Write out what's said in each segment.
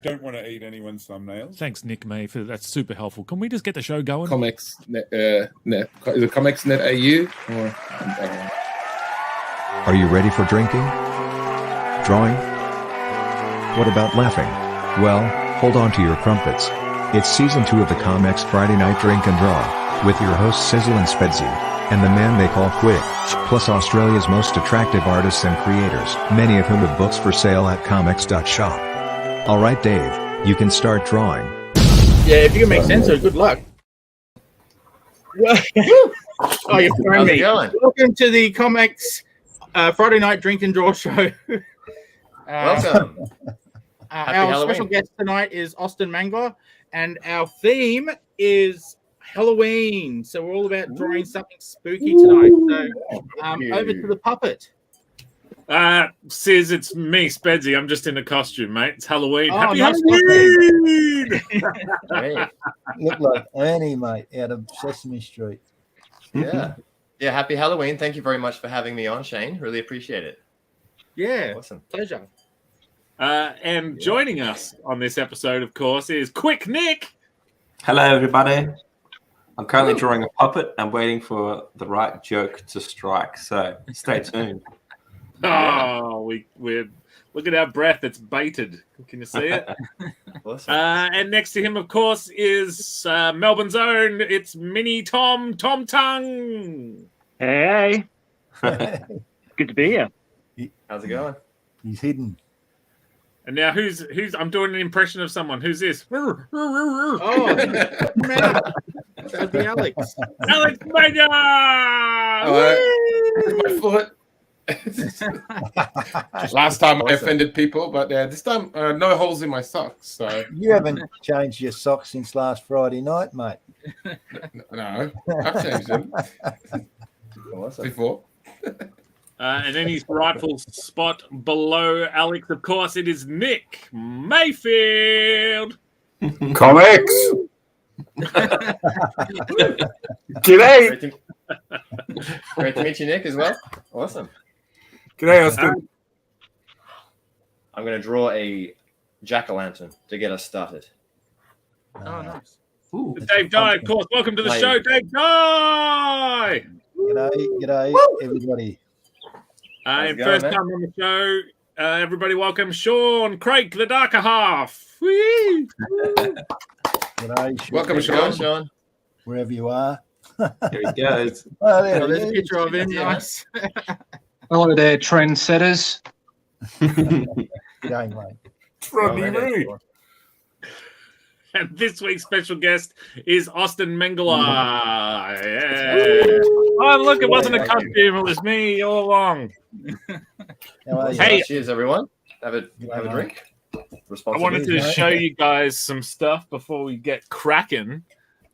don't want to eat anyone's thumbnails. Thanks, Nick May, for that's super helpful. Can we just get the show going? ComX net, is it ComX net AU? Or, Are you ready for drinking? Drawing? What about laughing? Well, hold on to your crumpets. It's season 2 of the ComX Friday Night Drink and Draw, with your hosts Sizzle and Spedsy, and the man they call Quick, plus Australia's most attractive artists and creators, many of whom have books for sale at comx.shop. Alright Dave, you can start drawing. Yeah, if you can make sense of it, good luck. Oh, you're throwing me. Welcome to the ComX Friday Night Drink and Draw show. Welcome. Our Halloween. special guest tonight is Austen Mengler, and our theme is Halloween. So we're all about drawing something spooky tonight. So over to the puppet. Sis, it's me, Spedsy. I'm just in a costume, mate. It's Halloween. Oh, Happy nice Halloween! Great. Look like Ernie, mate, out of Sesame Street. Yeah. Yeah, happy Halloween. Thank you very much for having me on, Shane. Really appreciate it. Yeah, Awesome. pleasure. And joining us on this episode, of course, is Quick Nick. Hello, everybody. I'm currently drawing a puppet. I'm waiting for the right joke to strike, so stay tuned. Oh, we're look at our breath. It's baited. Can you see it? Awesome. And next to him, of course, is Melbourne's own. It's Mini Tom Tongue. Hey, good to be here. How's it going? He's hidden. And now who's I'm doing an impression of someone. Who's this? Oh, man. That'd be Alex. Alex Mega! my foot. Last time I offended people, but this time no holes in my socks. So You haven't changed your socks since last Friday night, mate. no, I've changed them Awesome. before. And in his rightful spot below Alex, of course, it is Nick Mayfield. ComX. G'day. Great to meet you, Nick, as well. Awesome. G'day, Austin. I'm going to draw a jack-o'-lantern to get us started. Oh, nice. Dave Dye, of course. Welcome to the Mate. show, Dave Dye. G'day, everybody. How's it And going, first man? time on the show, everybody welcome Sean Craig, the darker half. Whee! G'day, Sean, Welcome, How's it going, Sean. Sean? wherever you are. Here he goes. Oh, there Oh, he there's a is. picture of him. Yeah. Nice. Hello there, trendsetters. G'day, mate. Rodney Oh, Ray. And this week's special guest is Austen Mengler. Yeah. Oh, look, it wasn't a costume. It was me all along. How are you? Hey. Cheers, everyone. Have a drink. I Responsibly. wanted to show you guys some stuff before we get cracking.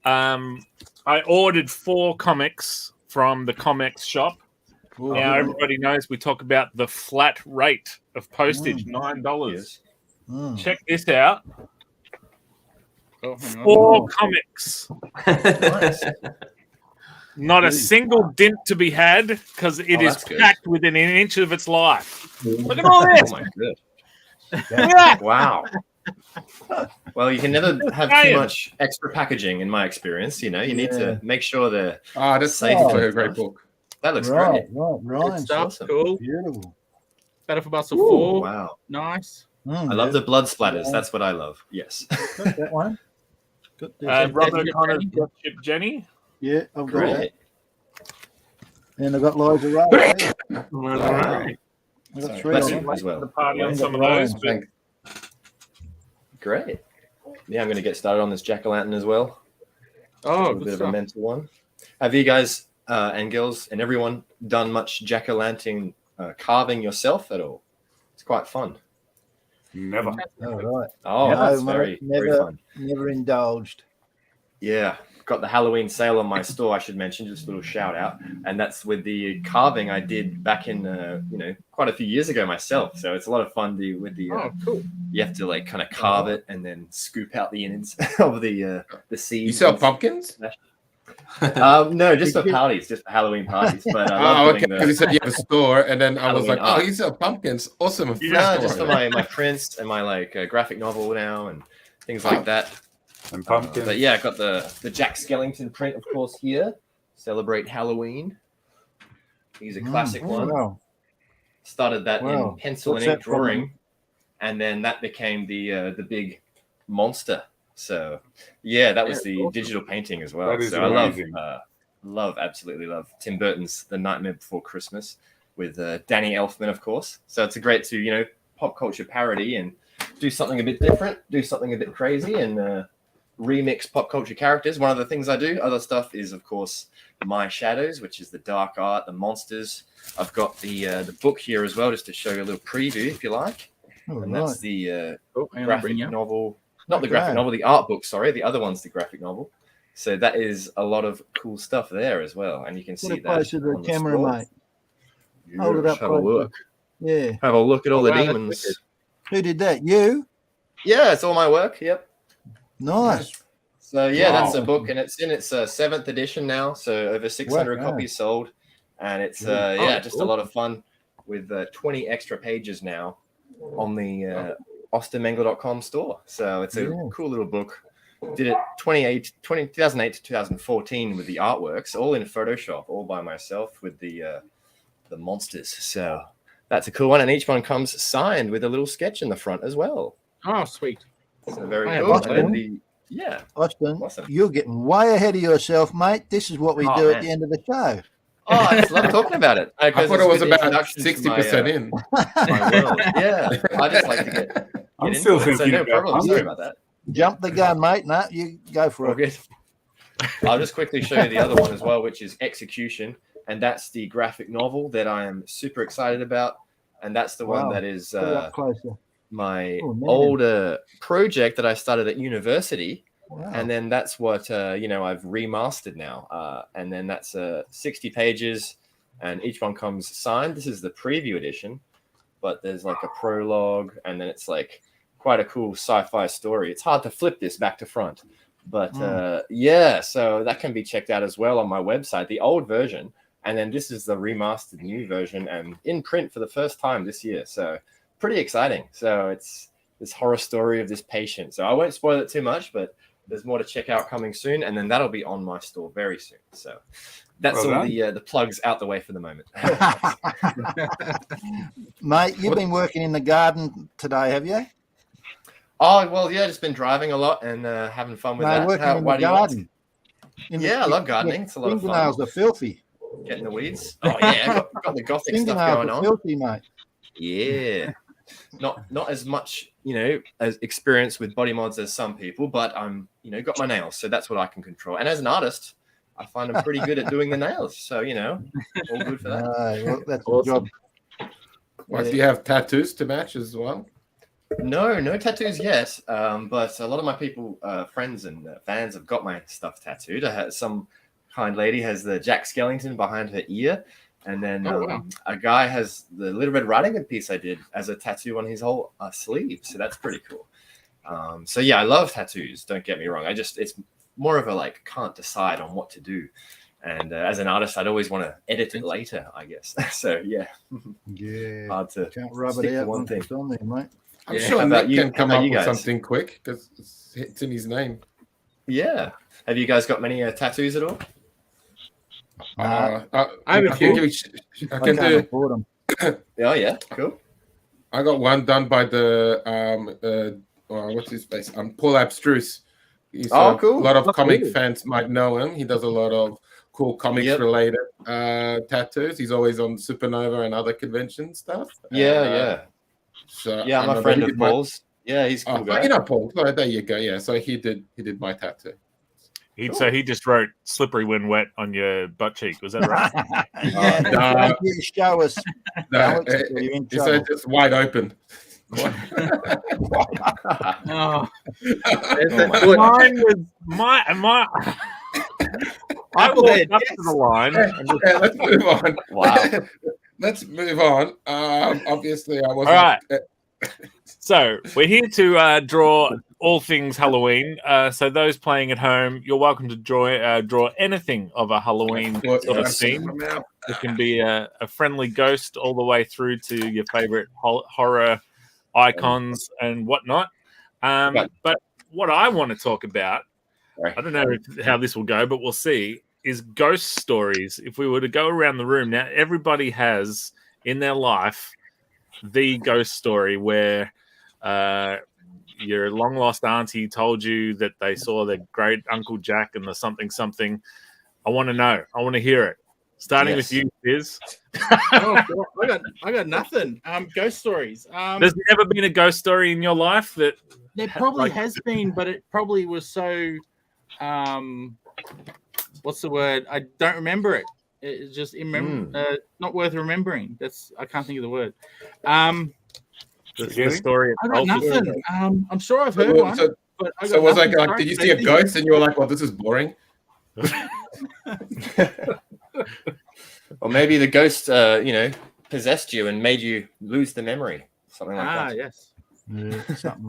I ordered 4 comics from the ComX shop. Ooh, Now everybody knows we talk about the flat rate of postage, $9. Yes. mm. Check this out. Oh, hang on. 4 comics. Nice. Not a single dint to be had because it is that's good. packed within an inch of its life. Look at all Oh, this. my God. Look at that. Wow. Well, you can never have too Ryan. much extra packaging, in my experience. You know, you need Yeah. to make sure they're That's safe. a great book. That looks Right, great. Good Ryan. stuff. awesome. Cool. Beautiful. Battle for Bustle 4. Wow. Nice. Mm, I love the blood splatters. That's what I love. Yes. Got that one. Got that. Robert Jenny. Connor's Got Ship Jenny. Yeah, I've got Great. that. And I've got loads of Ray. Right. I've got 3 Bless of you them. as well. The party on I've some of got those. Ryan. But Great. Yeah, I'm going to get started on this jack-o'-lantern as well. Oh, a good bit of a stuff. mental one. Have you guys and girls and everyone done much jack-o'-lantern carving yourself at all? It's quite fun. Never. Oh, right. Oh, No, that's mate, very never. fun. Never indulged. Yeah, got the Halloween sale on my store. I should mention, just a little shout out, and that's with the carving I did back in quite a few years ago myself. So it's a lot of fun with the. Oh, cool. You have to like kind of carve it and then scoop out the innards of the seeds. You sell pumpkins? No, just for parties, just for Halloween parties. But I love Oh, doing okay. Because you said you have a store, and then I was Halloween like, oh, art. you sell pumpkins. Awesome. A No, store. just for my prints and my graphic novel now and things like that. And pumpkins. But yeah, I got the Jack Skellington print, of course, here. Celebrate Halloween. He's a classic one. Wow. Started that Wow. in pencil What's and ink that from? drawing, and then that became the big monster. So yeah, that was the digital painting as well. That is So amazing. I absolutely love Tim Burton's The Nightmare Before Christmas with Danny Elfman, of course. So it's a great to pop culture parody and do something a bit different, do something a bit crazy, and remix pop culture characters. One of the things I do. Other stuff is, of course, My Shadows, which is the dark art, the monsters. I've got the book here as well, just to show you a little preview, if you like. Oh, And right. that's the hang on, I'll graphic bring you. novel. Not the Okay. graphic novel, the art book, sorry. The other one's the graphic novel. So that is a lot of cool stuff there as well. And you can Put see it that. closer to the on camera, scroll. mate. Hold it Yes, up have a closer. look. Yeah. Have a look at all Oh, the wow, that's demons. wicked. Who did that? You? Yeah, it's all my work. Yep. Nice. So yeah, Wow. that's a book, and it's in its 7th edition now. So over 600 Wow. copies sold, and it's just a lot of fun with 20 extra pages now on the austenmengler.com store. So it's a cool little book. Did it 2008 to 2014 with the artworks, all in Photoshop, all by myself with the monsters. So that's a cool one, and each one comes signed with a little sketch in the front as well. Oh, sweet. So very I have cool. one. And then yeah. Austin, Awesome. you're getting way ahead of yourself, mate. This is what we Oh, do man. at the end of the show. Oh, I just love talking about it. I thought it was about 60% in. My world. Yeah, I just like to get I'm into still it. So thinking no about problem. Sorry pumpkins. about that. Jump the gun, mate. No, you go for All it. good. I'll just quickly show you the other one as well, which is Execution, and that's the graphic novel that I am super excited about, and that's the one Wow. that is Put it up closer. my Oh, man. older project that I started at university. Wow. And then that's what I've remastered now, and then that's 60 pages, and each one comes signed. This is the preview edition, but there's like a prologue, and then it's like quite a cool sci-fi story. It's hard to flip this back to front, but so that can be checked out as well on my website, the old version, and then this is the remastered new version and in print for the first time this year. So pretty exciting. So it's this horror story of this patient. So I won't spoil it too much, but there's more to check out coming soon, and then that'll be on my store very soon. So that's Well all done. the plugs out the way for the moment. Mate, you've been working in the garden today, have you? Oh well, yeah, just been driving a lot and having fun with No, that. working in Why the do you ask? garden. Yeah, I love gardening. It's a lot of fun. Fingernails are filthy. Getting the weeds. Oh yeah, got the gothic stuff Fingernails going are on. filthy, mate. Yeah. Not as much, as experience with body mods as some people, but I'm, got my nails, so that's what I can control. And as an artist, I find I'm pretty good at doing the nails. So, all good for that. Well, that's Awesome. a job. What, do you have tattoos to match as well? No tattoos yet. But a lot of my people, friends and fans have got my stuff tattooed. I had some kind lady has the Jack Skellington behind her ear. And then wow. a guy has the Little Red Riding Hood piece I did as a tattoo on his whole sleeve. So that's pretty cool. So yeah, I love tattoos. Don't get me wrong. It's more of a can't decide on what to do. And as an artist, I'd always want to edit it later, I guess. So yeah, Yeah. hard to Can't rub stick it to out one once thing. it's on there, mate. I'm Yeah, sure how about Nick you- can how come about up you with guys? something quick because it's in his name. Yeah. Have you guys got many tattoos at all? I have a can few. give you- I can can't do. afford them. Oh yeah, cool. I got one done by the what's his face? Paul Abstruse. He's, Cool. A lot of Oh, comic cool. fans might know him. He does a lot of cool comics Yep. related tattoos. He's always on Supernova and other convention stuff. Yeah, And, yeah. So Yeah, I'm I a know friend he of did my- Paul's. Yeah, he's a cool guy. Paul. So there you go. Yeah, so he did my tattoo. So he just wrote "slippery when wet" on your butt cheek. Was that right? Yeah, no. thank you. Show us. No, Alex, or you're in he trouble. said just wide open. Oh, Mine was my. I Apple walked head, up yes. to the line. And just, Yeah, let's move on. Wow. Let's move on. Obviously, I wasn't. All right. So we're here to draw all things Halloween. So those playing at home, you're welcome to draw anything of a Halloween sort of theme. It can be a friendly ghost all the way through to your favorite horror icons and whatnot. But what I want to talk about, I don't know how this will go, but we'll see, is ghost stories. If we were to go around the room now, everybody has in their life the ghost story where your long lost auntie told you that they saw their great Uncle Jack and the something. I want to know. I want to hear it. Starting with you, Biz. I got nothing. Ghost stories. There's never been a ghost story in your life that there probably has been, but it probably was so. What's the word? I don't remember it. It's just not worth remembering. I can't think of the word. The story. I got nothing. I'm sure I've heard one. So was like, did you see a ghost and you were like, well, this is boring? Or maybe the ghost, possessed you and made you lose the memory. Something like that. Yes. Yeah,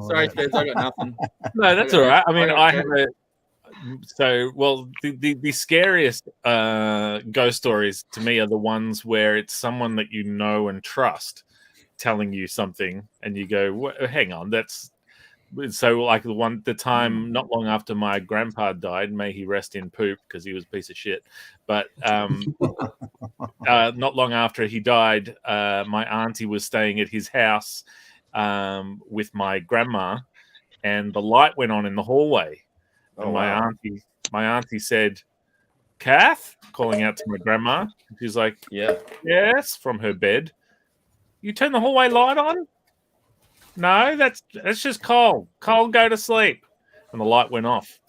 Sorry, Spence, I got nothing. No, that's all right. I mean, I have a. So, well, the scariest ghost stories to me are the ones where it's someone that you know and trust telling you something, and you go, "Hang on, that's." So, like the time not long after my grandpa died, may he rest in poop because he was a piece of shit. But not long after he died, my auntie was staying at his house with my grandma, and the light went on in the hallway. And my auntie said, "Kath," calling out to my grandma. She's like, yes, from her bed. "You turn the hallway light on?" "No, that's just Cole. Cole, go to sleep." And the light went off.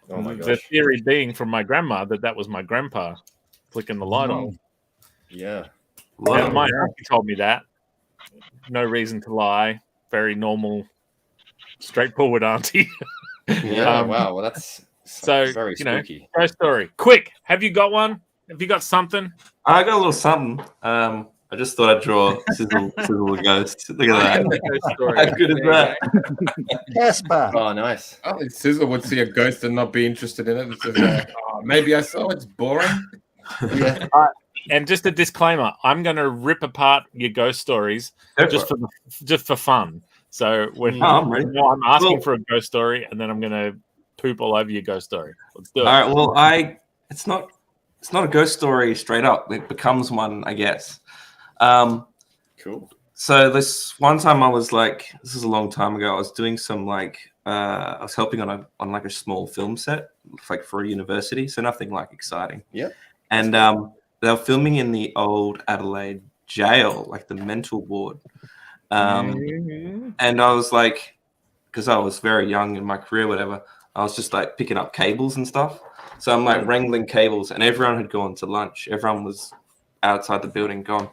Oh my gosh. The theory being from my grandma that was my grandpa flicking the light on. Yeah. And my auntie told me that. No reason to lie. Very normal, straightforward auntie. Yeah, wow. Well, that's so very spooky. Ghost story. Quick, have you got one? Have you got something? I got a little something. I just thought I'd draw Sizzle a ghost. Look at that. How good is that? Casper. Oh, nice. I think Sizzle would see a ghost and not be interested in it. It's just like, maybe I saw it's boring. Yeah. And just a disclaimer: I'm going to rip apart your ghost stories just for fun. So I'm asking for a ghost story, and then I'm going to poop all over your ghost story. Let's do it. All right. Well, it's not a ghost story straight up. It becomes one, I guess. Cool. So this one time this is a long time ago. I was doing some I was helping on a small film set, like for a university. So nothing like exciting. Yeah. And they were filming in the old Adelaide jail, like the mental ward. And I was like, because I was very young in my career, whatever, I was just like picking up cables and stuff. So I'm like wrangling cables, and everyone had gone to lunch. Everyone was outside the building, gone.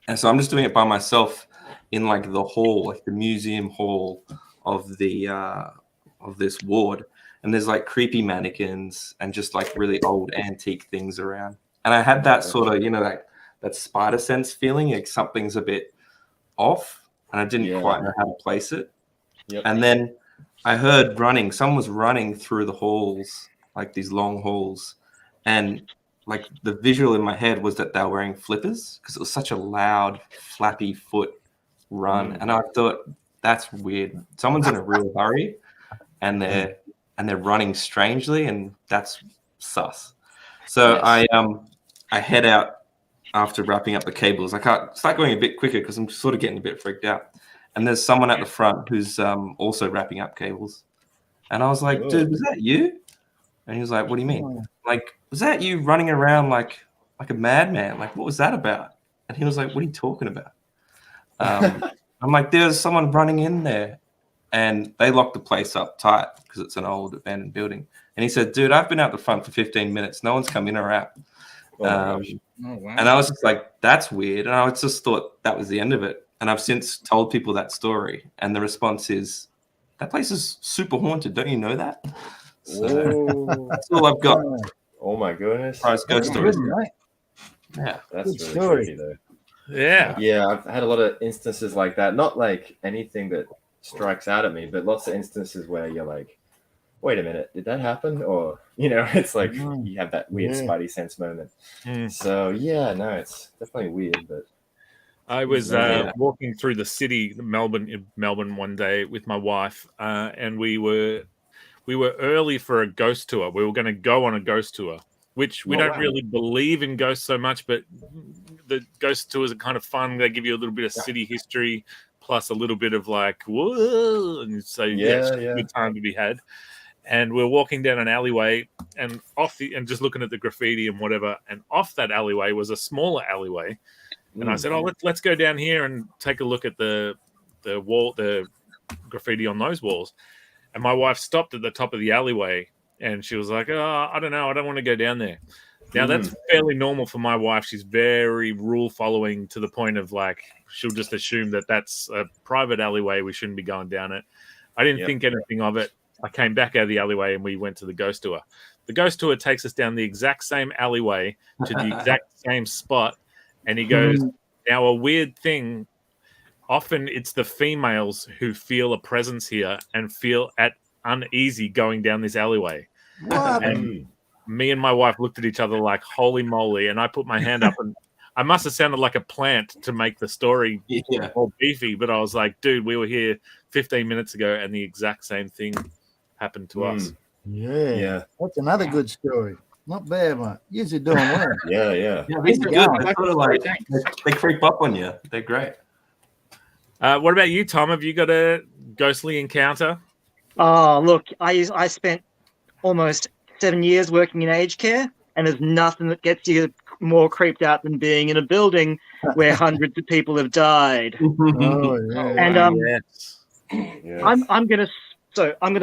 And so I'm just doing it by myself in like the hall, like the museum hall of the of this ward. And there's like creepy mannequins and just like really old antique things around. And I had that sort of, that spider sense feeling, like something's a bit off, and I didn't quite know how to place it. Yep. And then I heard running. Someone was running through the halls, like these long halls, and like the visual in my head was that they were wearing flippers because it was such a loud, flappy foot run. And I thought, that's weird. Someone's in a real hurry, and they're running strangely, and that's sus. So I head out after wrapping up the cables. I can't start going a bit quicker because I'm sort of getting a bit freaked out. And there's someone at the front who's also wrapping up cables. And I was like, dude, was that you? And he was like, what do you mean? Like, was that you running around like a madman? Like, what was that about? And he was like, what are you talking about? I'm like, there's someone running in there. And they locked the place up tight because it's an old abandoned building. And he said, dude, I've been out the front for 15 minutes. No one's come in or out. Wow. And I was just like, that's weird. And I just thought that was the end of it. And I've since told people that story. And the response is, that place is super haunted. Don't you know that? So that's all I've got. Oh, my goodness. Ghost stories. Yeah. That's Good really story. tricky, though. Yeah. Yeah, I've had a lot of instances like that. Not like anything that strikes out at me, but lots of instances where you're like, wait a minute, did that happen? Or, you know, it's like you have that weird Spidey sense moment. So, yeah, no, it's definitely weird, but I was walking through the city, Melbourne one day with my wife, and we were early for a ghost tour. We were going to go on a ghost tour, which we don't really believe in ghosts so much, but the ghost tours are kind of fun. They give you a little bit of city history plus a little bit of like, whoa, and so it's a good time to be had. And we're walking down an alleyway and and just looking at the graffiti and whatever, and off that alleyway was a smaller alleyway. And I said, "Oh, let's go down here and take a look at the graffiti on those walls." And my wife stopped at the top of the alleyway, and she was like, "Oh, I don't know, I don't want to go down there." Now that's fairly normal for my wife. She's very rule following to the point of like she'll just assume that that's a private alleyway. We shouldn't be going down it. I didn't think anything of it. I came back out of the alleyway and we went to the ghost tour. The ghost tour takes us down the exact same alleyway to the exact same spot. And he goes, now a weird thing, often it's the females who feel a presence here and feel uneasy going down this alleyway. What? And me and my wife looked at each other like, holy moly. And I put my hand up and I must have sounded like a plant to make the story all beefy. But I was like, dude, we were here 15 minutes ago and the exact same thing happened to us. Yeah. That's another good story. Not bad, man. You're doing well. Yeah, these are good. They're sort of like, they creep up on you. They're great. What about you, Tom? Have you got a ghostly encounter? Oh, look, I spent almost 7 years working in aged care, and there's nothing that gets you more creeped out than being in a building where hundreds of people have died. And I'm gonna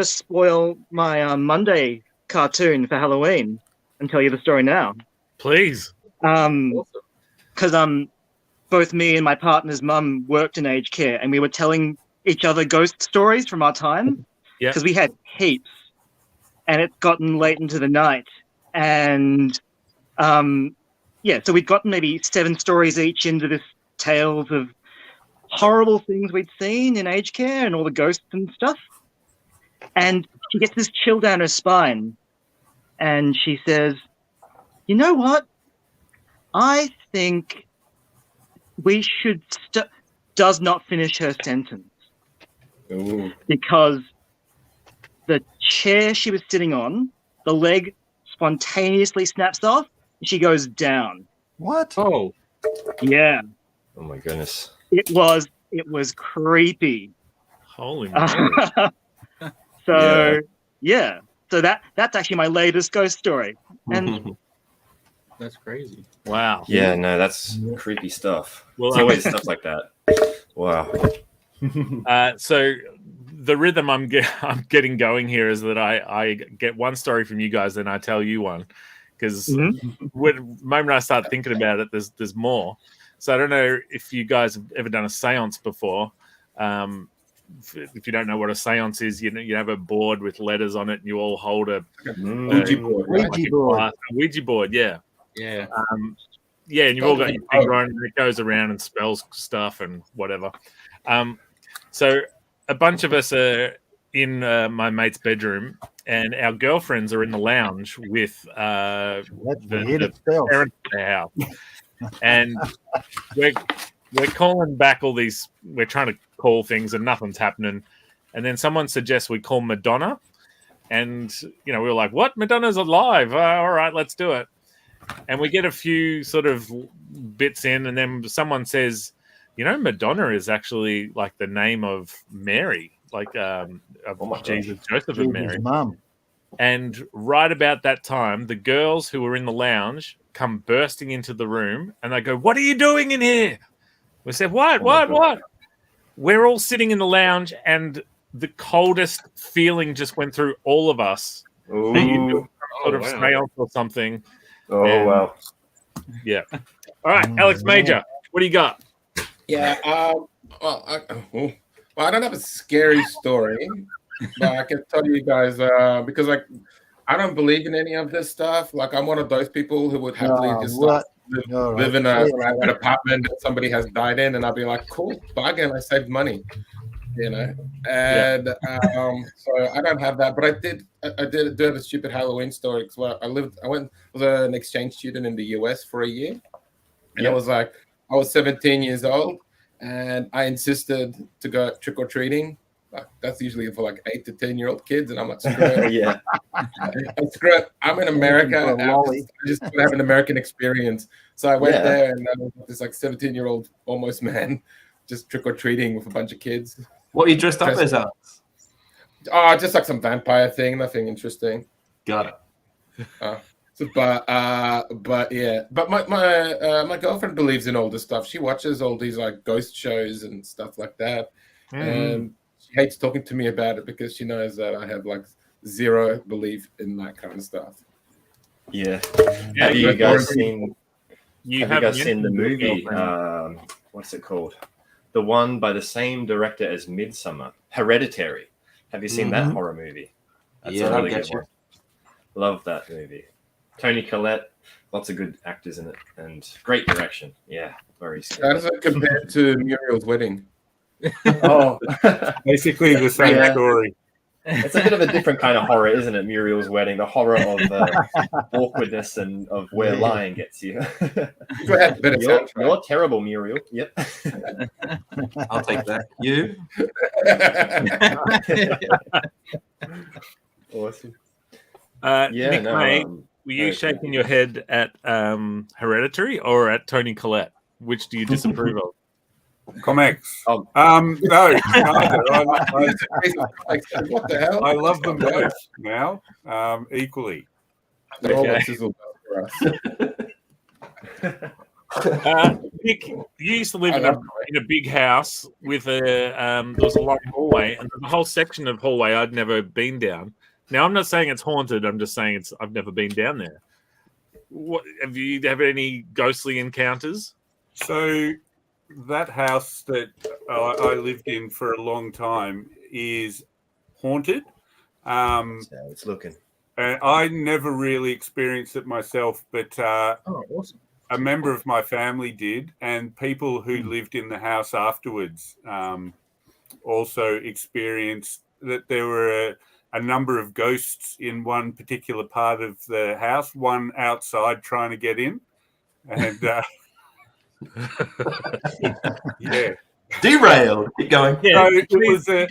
spoil my Monday cartoon for Halloween and tell you the story now. Please. Because both me and my partner's mum worked in aged care, and we were telling each other ghost stories from our time. Because we had heaps, and it's gotten late into the night, and so we'd gotten maybe 7 stories each into this tales of horrible things we'd seen in aged care and all the ghosts and stuff. And she gets this chill down her spine, and she says, "You know what? I think we should." Does not finish her sentence because the chair she was sitting on, the leg spontaneously snaps off, and she goes down. What? Oh, yeah. Oh my goodness! It was creepy. Holy moly! So that's actually my latest ghost story, and that's crazy. Wow. Yeah, no, that's creepy stuff. Well, it's always stuff like that. Wow. So the rhythm I'm getting going here is that I get one story from you guys, then I tell you one, because the moment I start thinking about it, there's more. So I don't know if you guys have ever done a seance before. If you don't know what a seance is, you have a board with letters on it, and you all hold a Ouija board. Yeah. And you've all got your finger on it, and it goes around and spells stuff and whatever. So a bunch of us are in my mate's bedroom, and our girlfriends are in the lounge with the parents of the house, and we're calling back all these. We're trying to call things, and nothing's happening. And then someone suggests we call Madonna, and we were like, "What? Madonna's alive? All right, let's do it." And we get a few sort of bits in, and then someone says, Madonna is actually like the name of Mary, like of Jesus, Joseph, and Mary. Mom. And right about that time, the girls who were in the lounge come bursting into the room, and they go, "What are you doing in here?" We said, "What? What?" We're all sitting in the lounge, and the coldest feeling just went through all of us. Sort of seance or something. Wow. Yeah. All right, Alex Major, what do you got? Yeah. I don't have a scary story, but I can tell you guys because I don't believe in any of this stuff. Like, I'm one of those people who would happily just live in an apartment that somebody has died in, and I'd be like, cool, bargain, I saved money. you know. And so I don't have that, but I did do have a stupid Halloween story because I was an exchange student in the US for a year, and I was 17 years old, and I insisted to go trick or treating. Like, that's usually for like 8 to 10-year-old kids, and I'm like, screw it. Yeah. Screw it. I'm in America. I just want to have an American experience. So I went there, and I was this like 17-year-old almost man, just trick or treating with a bunch of kids. What are you dressed up as? Oh, just like some vampire thing, nothing interesting. Got it. But yeah, but my girlfriend believes in all this stuff. She watches all these like ghost shows and stuff like that, and she hates talking to me about it because she knows that I have like zero belief in that kind of stuff. Yeah. Have you guys seen the movie? What's it called? The one by the same director as Midsummer, Hereditary. Have you seen that horror movie? That's a really good one. Love that movie. Toni Collette, lots of good actors in it, and great direction. Yeah, very scary. How does it compare to Muriel's Wedding? Oh, basically the same story. It's a bit of a different kind of horror, isn't it? Muriel's Wedding, the horror of awkwardness and of where lying gets you. You're terrible, Muriel. Yep. I'll take that. You? Awesome. Nick May, were you shaking your head at Hereditary or at Toni Collette? Which do you disapprove of? ComX. Oh. No. What the hell? I love them both now, equally. Nick, you used to live in a big house with there was a long hallway, and the whole section of hallway I'd never been down. Now I'm not saying it's haunted. I'm just saying I've never been down there. What have you had any ghostly encounters? So that house that I lived in for a long time is haunted. So it's looking. I never really experienced it myself, but awesome. A member of my family did, and people who lived in the house afterwards also experienced that there were a number of ghosts in one particular part of the house, one outside trying to get in. And yeah. Derailed. Keep going. Yeah, so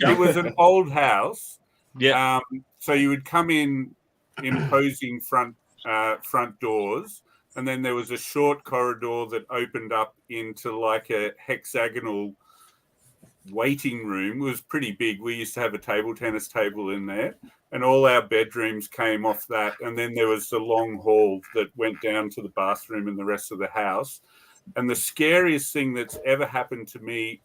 it was an old house. Yeah. So you would come in imposing front doors, and then there was a short corridor that opened up into like a hexagonal waiting room. It was pretty big. We used to have a table tennis table in there, and all our bedrooms came off that. And then there was the long hall that went down to the bathroom and the rest of the house. And the scariest thing that's ever happened to me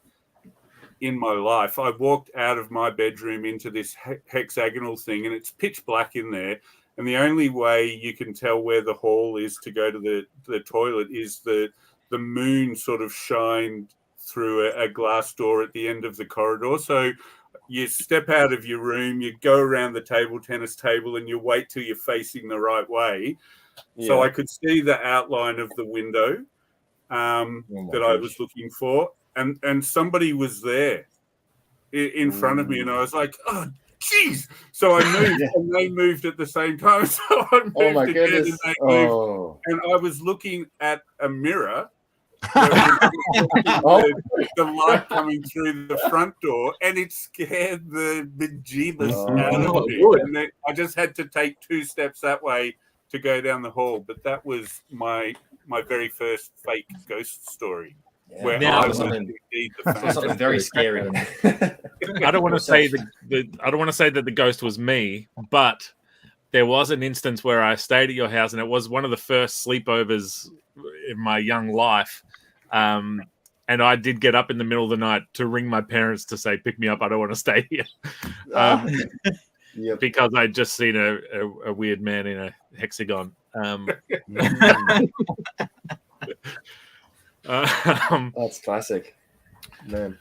in my life, I walked out of my bedroom into this hexagonal thing, and it's pitch black in there. And the only way you can tell where the hall is to go to the toilet is the moon sort of shined through a glass door at the end of the corridor. So you step out of your room, you go around the table tennis table, and you wait till you're facing the right way. Yeah. So I could see the outline of the window that I was looking for, and somebody was there in front of me, and I was like, oh, jeez. So I moved, and they moved at the same time. So I moved again, and they moved. And I was looking at a mirror, the light coming through the front door, and it scared the bejeebus out of me. And then I just had to take 2 steps that way to go down the hall. But that was my very first fake ghost story. Yeah. Where now, I was something very scary. I don't want to say I don't want to say that the ghost was me, but there was an instance where I stayed at your house, and it was one of the first sleepovers in my young life. And I did get up in the middle of the night to ring my parents to say, "Pick me up. I don't want to stay here," because I'd just seen a weird man in a hexagon. That's classic, man.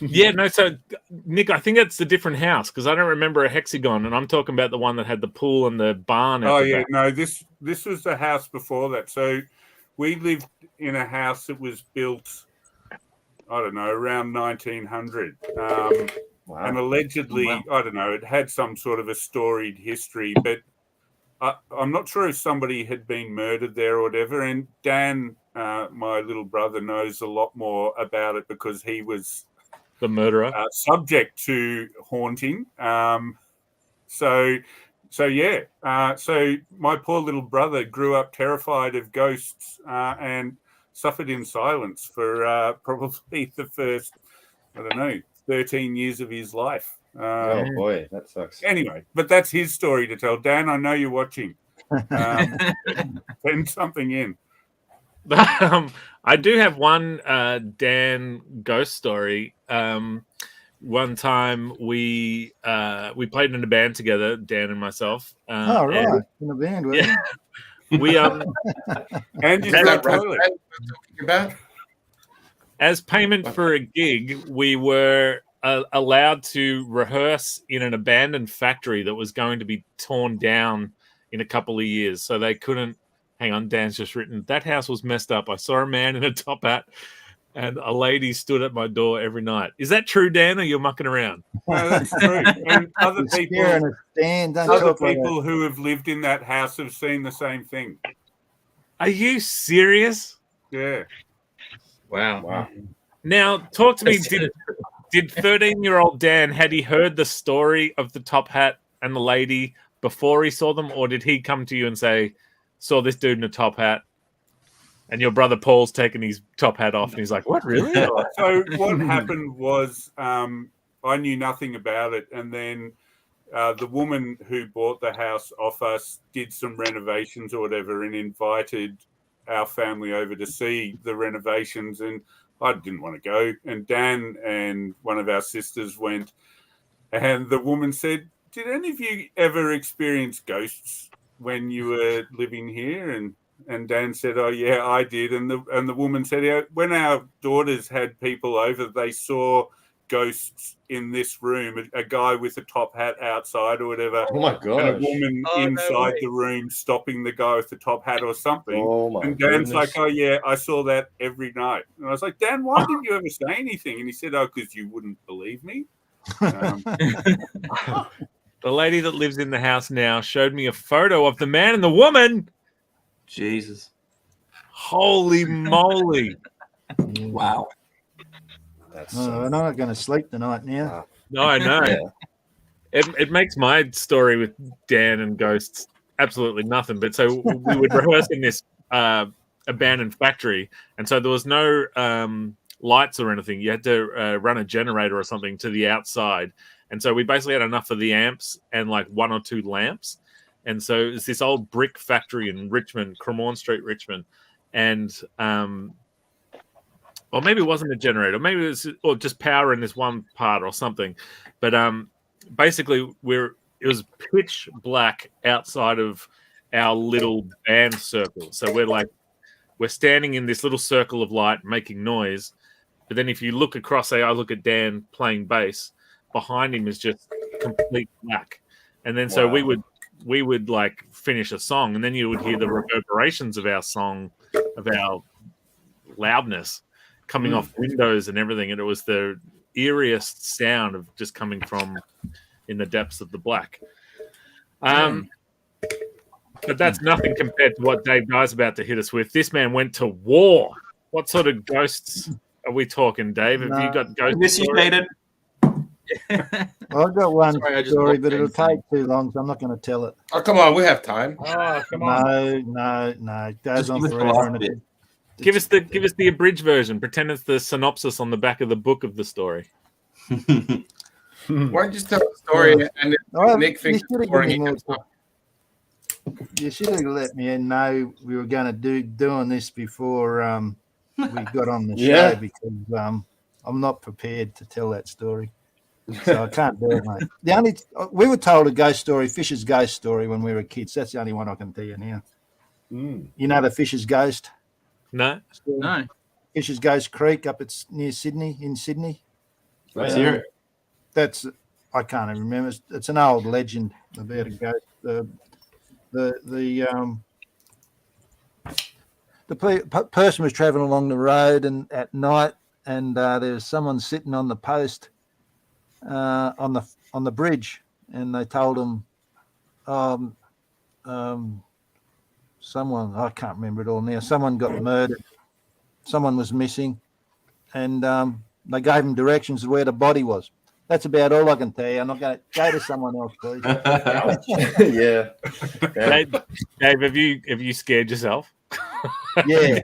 Yeah, no. So, Nick, I think it's a different house because I don't remember a hexagon, and I'm talking about the one that had the pool and the barn. Oh yeah, no. This was the house before that. So we lived in a house that was built I don't know, around 1900. Wow. And allegedly, I don't know, it had some sort of a storied history, but I'm not sure if somebody had been murdered there or whatever. And Dan, my little brother, knows a lot more about it because he was the murderer, subject to haunting. So my poor little brother grew up terrified of ghosts and suffered in silence for probably the first, 13 years of his life. Oh boy, that sucks. Anyway, but that's his story to tell. Dan, I know you're watching. Send something in. I do have one Dan ghost story. One time we played in a band together, Dan and myself. Right, in a band, were you? We and you that toilet. As payment for a gig, we were allowed to rehearse in an abandoned factory that was going to be torn down in a couple of years. So they couldn't. Hang on, Dan's just written, that house was messed up. I saw a man in a top hat and a lady stood at my door every night. Is that true, Dan, or you're mucking around? No, that's true. And other people who have lived in that house have seen the same thing. Are you serious? Yeah. Wow. Now, talk to me. Did 13-year-old Dan, had he heard the story of the top hat and the lady before he saw them, or did he come to you and say, saw this dude in a top hat, and your brother Paul's taking his top hat off, and he's like, what, really? So what happened was I knew nothing about it, and then the woman who bought the house off us did some renovations or whatever and invited our family over to see the renovations, and I didn't want to go. And Dan and one of our sisters went, and the woman said, did any of you ever experience ghosts when you were living here? And Dan said, oh yeah, I did. And the woman said, yeah, when our daughters had people over, they saw ghosts in this room, a guy with a top hat outside or whatever. Oh my gosh. And a woman inside the room stopping the guy with the top hat or something. Oh my and Dan's goodness. like, oh yeah, I saw that every night. And I was like, Dan, why didn't you ever say anything? And he said, oh, because you wouldn't believe me. The lady that lives in the house now showed me a photo of the man and the woman. Jesus. Holy moly. Wow. I'm not going to sleep tonight now. No, I know. Yeah. It makes my story with Dan and ghosts absolutely nothing. But so we would rehearse in this abandoned factory, and so there was no lights or anything. You had to run a generator or something to the outside, and so we basically had enough of the amps and like one or two lamps. And so it's this old brick factory in Richmond, Cremorne Street, Richmond, and or maybe it wasn't a generator, maybe it was or just power in this one part or something. But basically, it was pitch black outside of our little band circle. So we're standing in this little circle of light, making noise. But then if you look across, say I look at Dan playing bass, behind him is just complete black. And then so we would like finish a song, and then you would hear the reverberations of our song, of our loudness coming off windows and everything. And it was the eeriest sound of just coming from in the depths of the black. But that's nothing compared to what Dave Guy's about to hit us with. This man went to war. What sort of ghosts are we talking, Dave? Have you got ghosts? Miss you, Jaden. I've got one story, but it'll take too long, so I'm not going to tell it. Oh, come on, we have time. Oh, come on. No. It goes on forever. And Give us the abridged version. Pretend it's the synopsis on the back of the book of the story. Why don't you tell the story and then Nick thinks you should have let me know we were going to doing this before we got on the show, because I'm not prepared to tell that story. So I can't do it, mate. We were told a ghost story, Fisher's ghost story, when we were kids. That's the only one I can tell you now. You know the Fisher's ghost? No. Fisher's Ghost Creek up near Sydney, in Sydney. Let's hear it. I can't even remember. It's an old legend about a ghost. The person was traveling along the road, and at night and there was someone sitting on the post on the bridge, and they told him, someone, I can't remember it all now. Someone got murdered. Someone was missing, and they gave him directions of where the body was. That's about all I can tell you. I'm not going to go to someone else, please. Yeah. Dave, have you scared yourself? Yeah.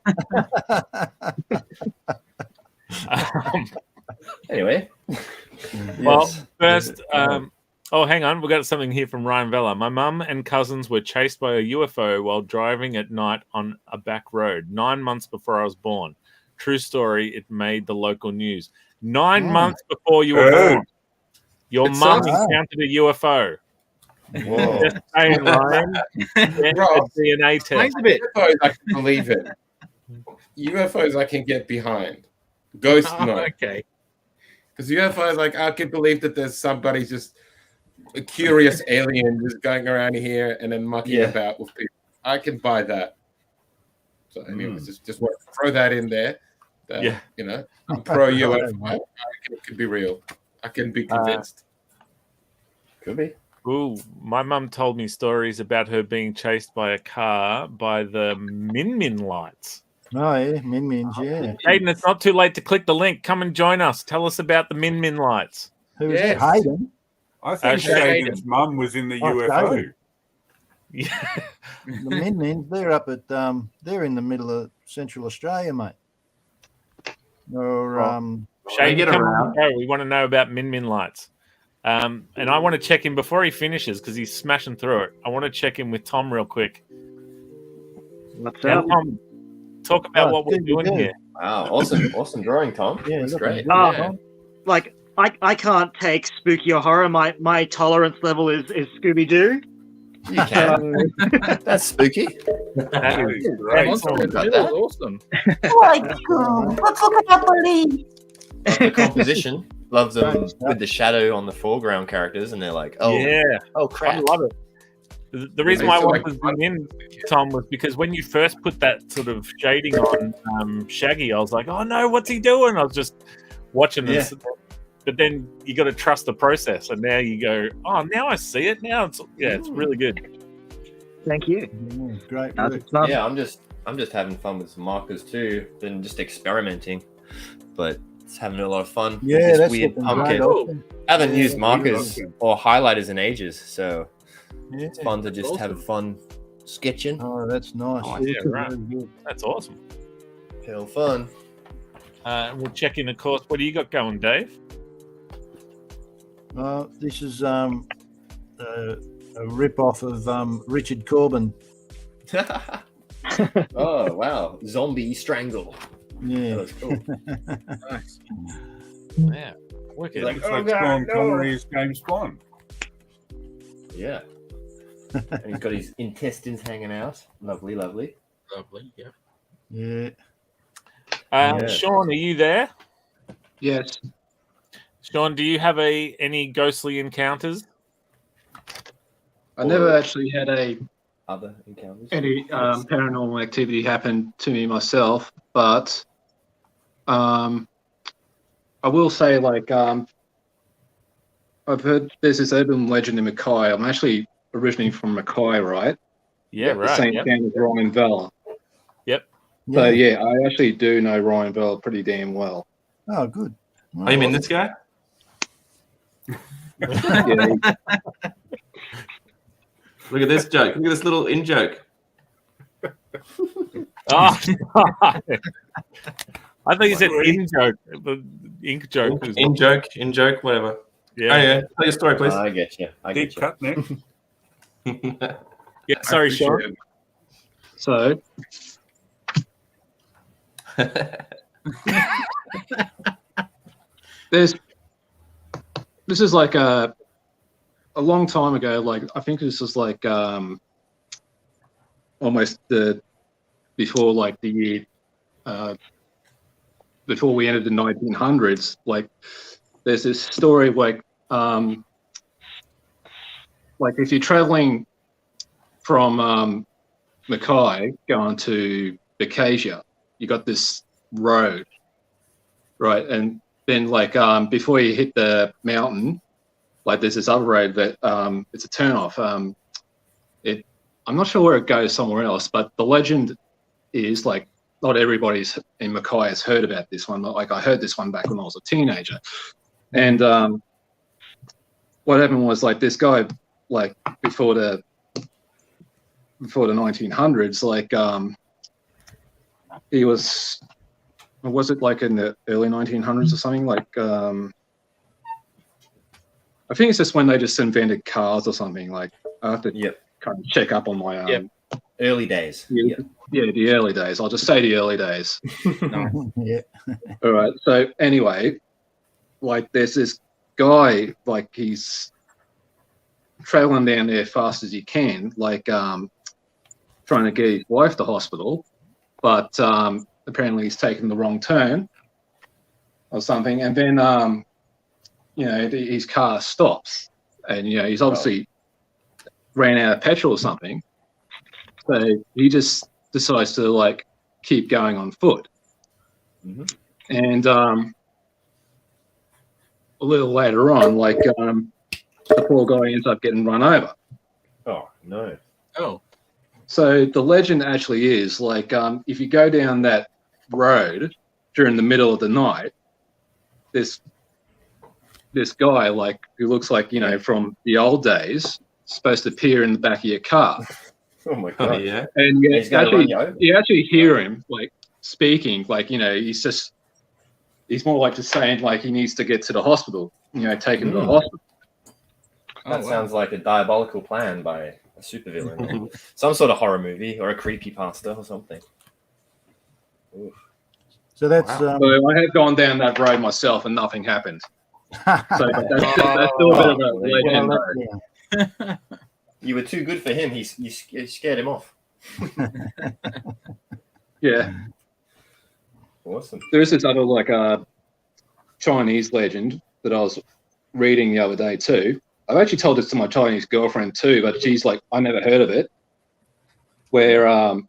Anyway. Well, first, oh, hang on. We got something here from Ryan Vella. My mum and cousins were chased by a UFO while driving at night on a back road 9 months before I was born. True story. It made the local news. 9 months before you were born. Your mum encountered a UFO. Whoa. Just saying, Ryan. DNA test. UFOs, I can believe it. UFOs, I can get behind. Ghosts, no. Okay. Because UFOs, like, I can believe that there's somebody just a curious alien just going around here and then mucking about with people. I can buy that. So, anyways, just want to throw that in there. You know, I'm pro UFO. It could be real. I can be convinced. Could be. Ooh, my mum told me stories about her being chased by a car by the Min Min lights. Oh, yeah, Min Mins, yeah. Hayden, it's not too late to click the link. Come and join us. Tell us about the Min Min lights. Who's Hayden? I think Hayden's mum was in the UFO. Yeah. The Min Mins, they're up at, they're in the middle of Central Australia, mate. Or, Shane, come on. We want to know about Min Min lights. And I want to check in before he finishes because he's smashing through it. I want to check in with Tom real quick. What's up? Tom, talk about what we're doing here. Wow, awesome drawing, Tom. Yeah, that's great. Like I can't take spooky or horror. My tolerance level is Scooby Doo. You can. That's spooky. That is great. Awesome. Let's look at that police. The composition. Love them with the shadow on the foreground characters, and they're like, oh, yeah. Oh, crap. I love it. The reason why I wanted to zoom in, Tom, was because when you first put that sort of shading on Shaggy, I was like, oh no, what's he doing? I was just watching this. But then you got to trust the process, and now you go, oh, now I see it. Now it's really good. Thank you. Great. Yeah, I'm just having fun with some markers too, than just experimenting, but it's having a lot of fun. Yeah, with this that's weird pumpkin. I haven't used markers or highlighters in ages, so it's fun to just have fun sketching. Oh, that's nice. Oh, yeah, right. That's awesome. Hell fun. We'll check in, of course. What do you got going, Dave? This is a rip-off of Richard Corbin. Oh, wow. Zombie Strangle. Yeah. That was cool. Nice. Yeah. Wicked. Like, Sean Connery's James Bond. Yeah. And he's got his intestines hanging out. Lovely. Lovely, yeah. Yeah. Sean, are you there? Yes. Sean, do you have any ghostly encounters? I never actually had other encounters. any paranormal activity happen to me myself, but I will say, like, I've heard there's this urban legend in Mackay. I'm actually originally from Mackay, right? Yeah, right. The same town as Ryan Vella. Yep. So yeah, I actually do know Ryan Vella pretty damn well. Oh, good. Oh, you mean this guy? Yeah. Look at this joke. Look at this little in joke. Oh, I thought you said in joke. The ink joke. In joke, whatever. Yeah. Oh, yeah. Tell your story, please. I get you. Deep cut, Nick. Yeah, sorry, Sean. So this is like a long time ago. Like, I think this was like almost before like the year before we entered the 1900s. Like, there's this story of like if you're traveling from Mackay going to Bacasia, you got this road, right? And then like before you hit the mountain, like there's this other road that it's a turnoff. I'm not sure where it goes somewhere else, but the legend is like not everybody's in Mackay has heard about this one. Like I heard this one back when I was a teenager, and what happened was like this guy, like before the 1900s, like he was it like in the early 1900s or something? Like I think it's just when they just invented cars or something. Like I have to kind of check up on my early days. Yeah, the early days. I'll just say the early days. Yeah. All right. So anyway, like there's this guy, like he's traveling down there fast as he can, like trying to get his wife to hospital, but apparently he's taken the wrong turn or something, and then his car stops, and he's obviously ran out of petrol or something, so he just decides to like keep going on foot. And a little later on, like the poor guy ends up getting run over. Oh no. So the legend actually is like if you go down that road during the middle of the night, this guy, like who looks like from the old days, supposed to appear in the back of your car. Oh my god! Yeah. And you actually hear him like speaking, like he's more like just saying like he needs to get to the hospital, take him to the hospital. That sounds like a diabolical plan by a supervillain, some sort of horror movie or a creepypasta or something. Oof. So that's. So I have gone down that road myself, and nothing happened. So that's still a bit of a legend. You were too good for him. You scared him off. Yeah. Awesome. There's this other like Chinese legend that I was reading the other day too. I've actually told this to my Chinese girlfriend too, but she's like, I never heard of it. Where I'm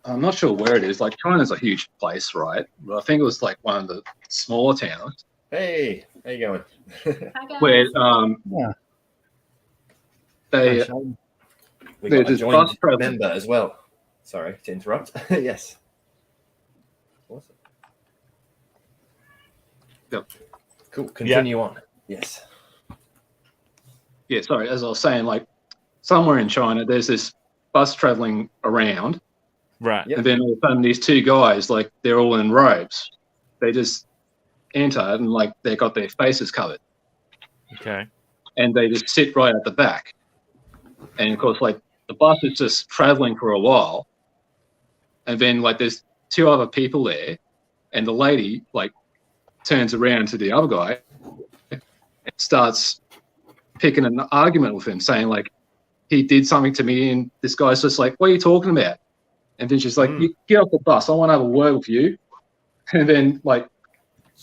not sure where it is. Like China's a huge place, right? But I think it was like one of the smaller towns. Hey, how you going? Where we got a this joint bus program. member as well. Sorry to interrupt. Yes. Awesome. Yep. Cool. Continue on. Yes. Yeah, sorry. As I was saying, like somewhere in China, there's this bus traveling around, right? And then all of a sudden, these two guys, like they're all in robes. They just enter and like they got their faces covered. Okay. And they just sit right at the back. And of course, like the bus is just traveling for a while, and then like there's two other people there, and the lady like turns around to the other guy and starts picking an argument with him, saying like he did something to me, and this guy's just like, what are you talking about? And then she's like, you get off the bus, I want to have a word with you. And then like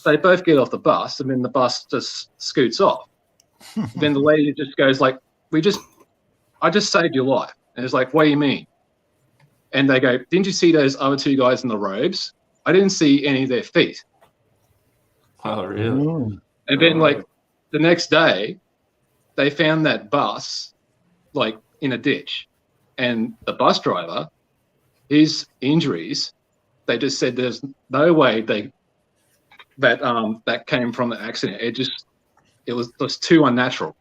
they both get off the bus, and then the bus just scoots off. Then the lady just goes like, I just saved your life. And it's like, what do you mean? And they go, didn't you see those other two guys in the robes? I didn't see any of their feet. Oh, really? And then like the next day, they found that bus like in a ditch, and the bus driver, his injuries, they just said there's no way that came from the accident. It was just too unnatural.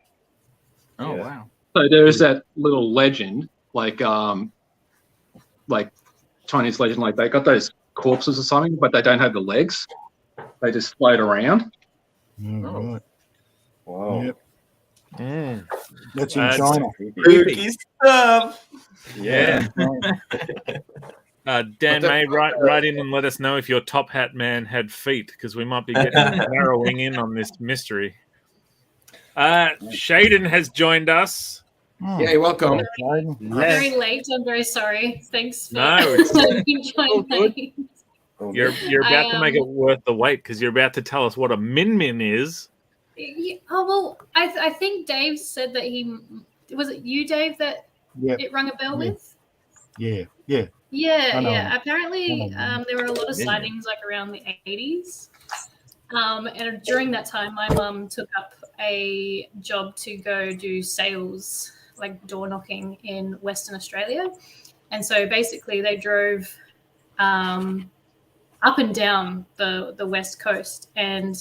Oh wow! So there is that little legend, like Chinese legend, like they got those corpses or something, but they don't have the legs. They just float around. Right. Wow. Yep. That's in China. Spooky stuff. Yeah. Dan May, write in and let us know if your top hat man had feet, because we might be getting narrowing in on this mystery. Shaden has joined us. Yeah, welcome. Very late. I'm very sorry. Thanks for joining late. You're about to make it worth the wait, because you're about to tell us what a min is. Yeah, well, I think Dave said that was it you, Dave, that it rung a bell with? Yeah. Yeah, I know. yeah. Apparently, I know. there were a lot of Yeah. sightings like around the 80s. And during that time, my mum took up a job to go do sales, like door knocking in Western Australia. And so basically, they drove up and down the west coast, and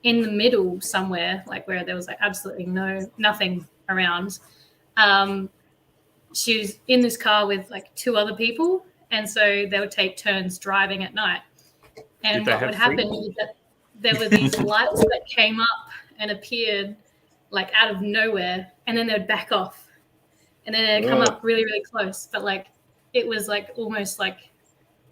in the middle somewhere, like where there was like absolutely nothing around. She was in this car with like two other people, and so they would take turns driving at night. And Did they what have would happen freaks? is that there were these lights that came up and appeared like out of nowhere, and then they'd back off, and then they'd come up really, really close. But like it was like almost like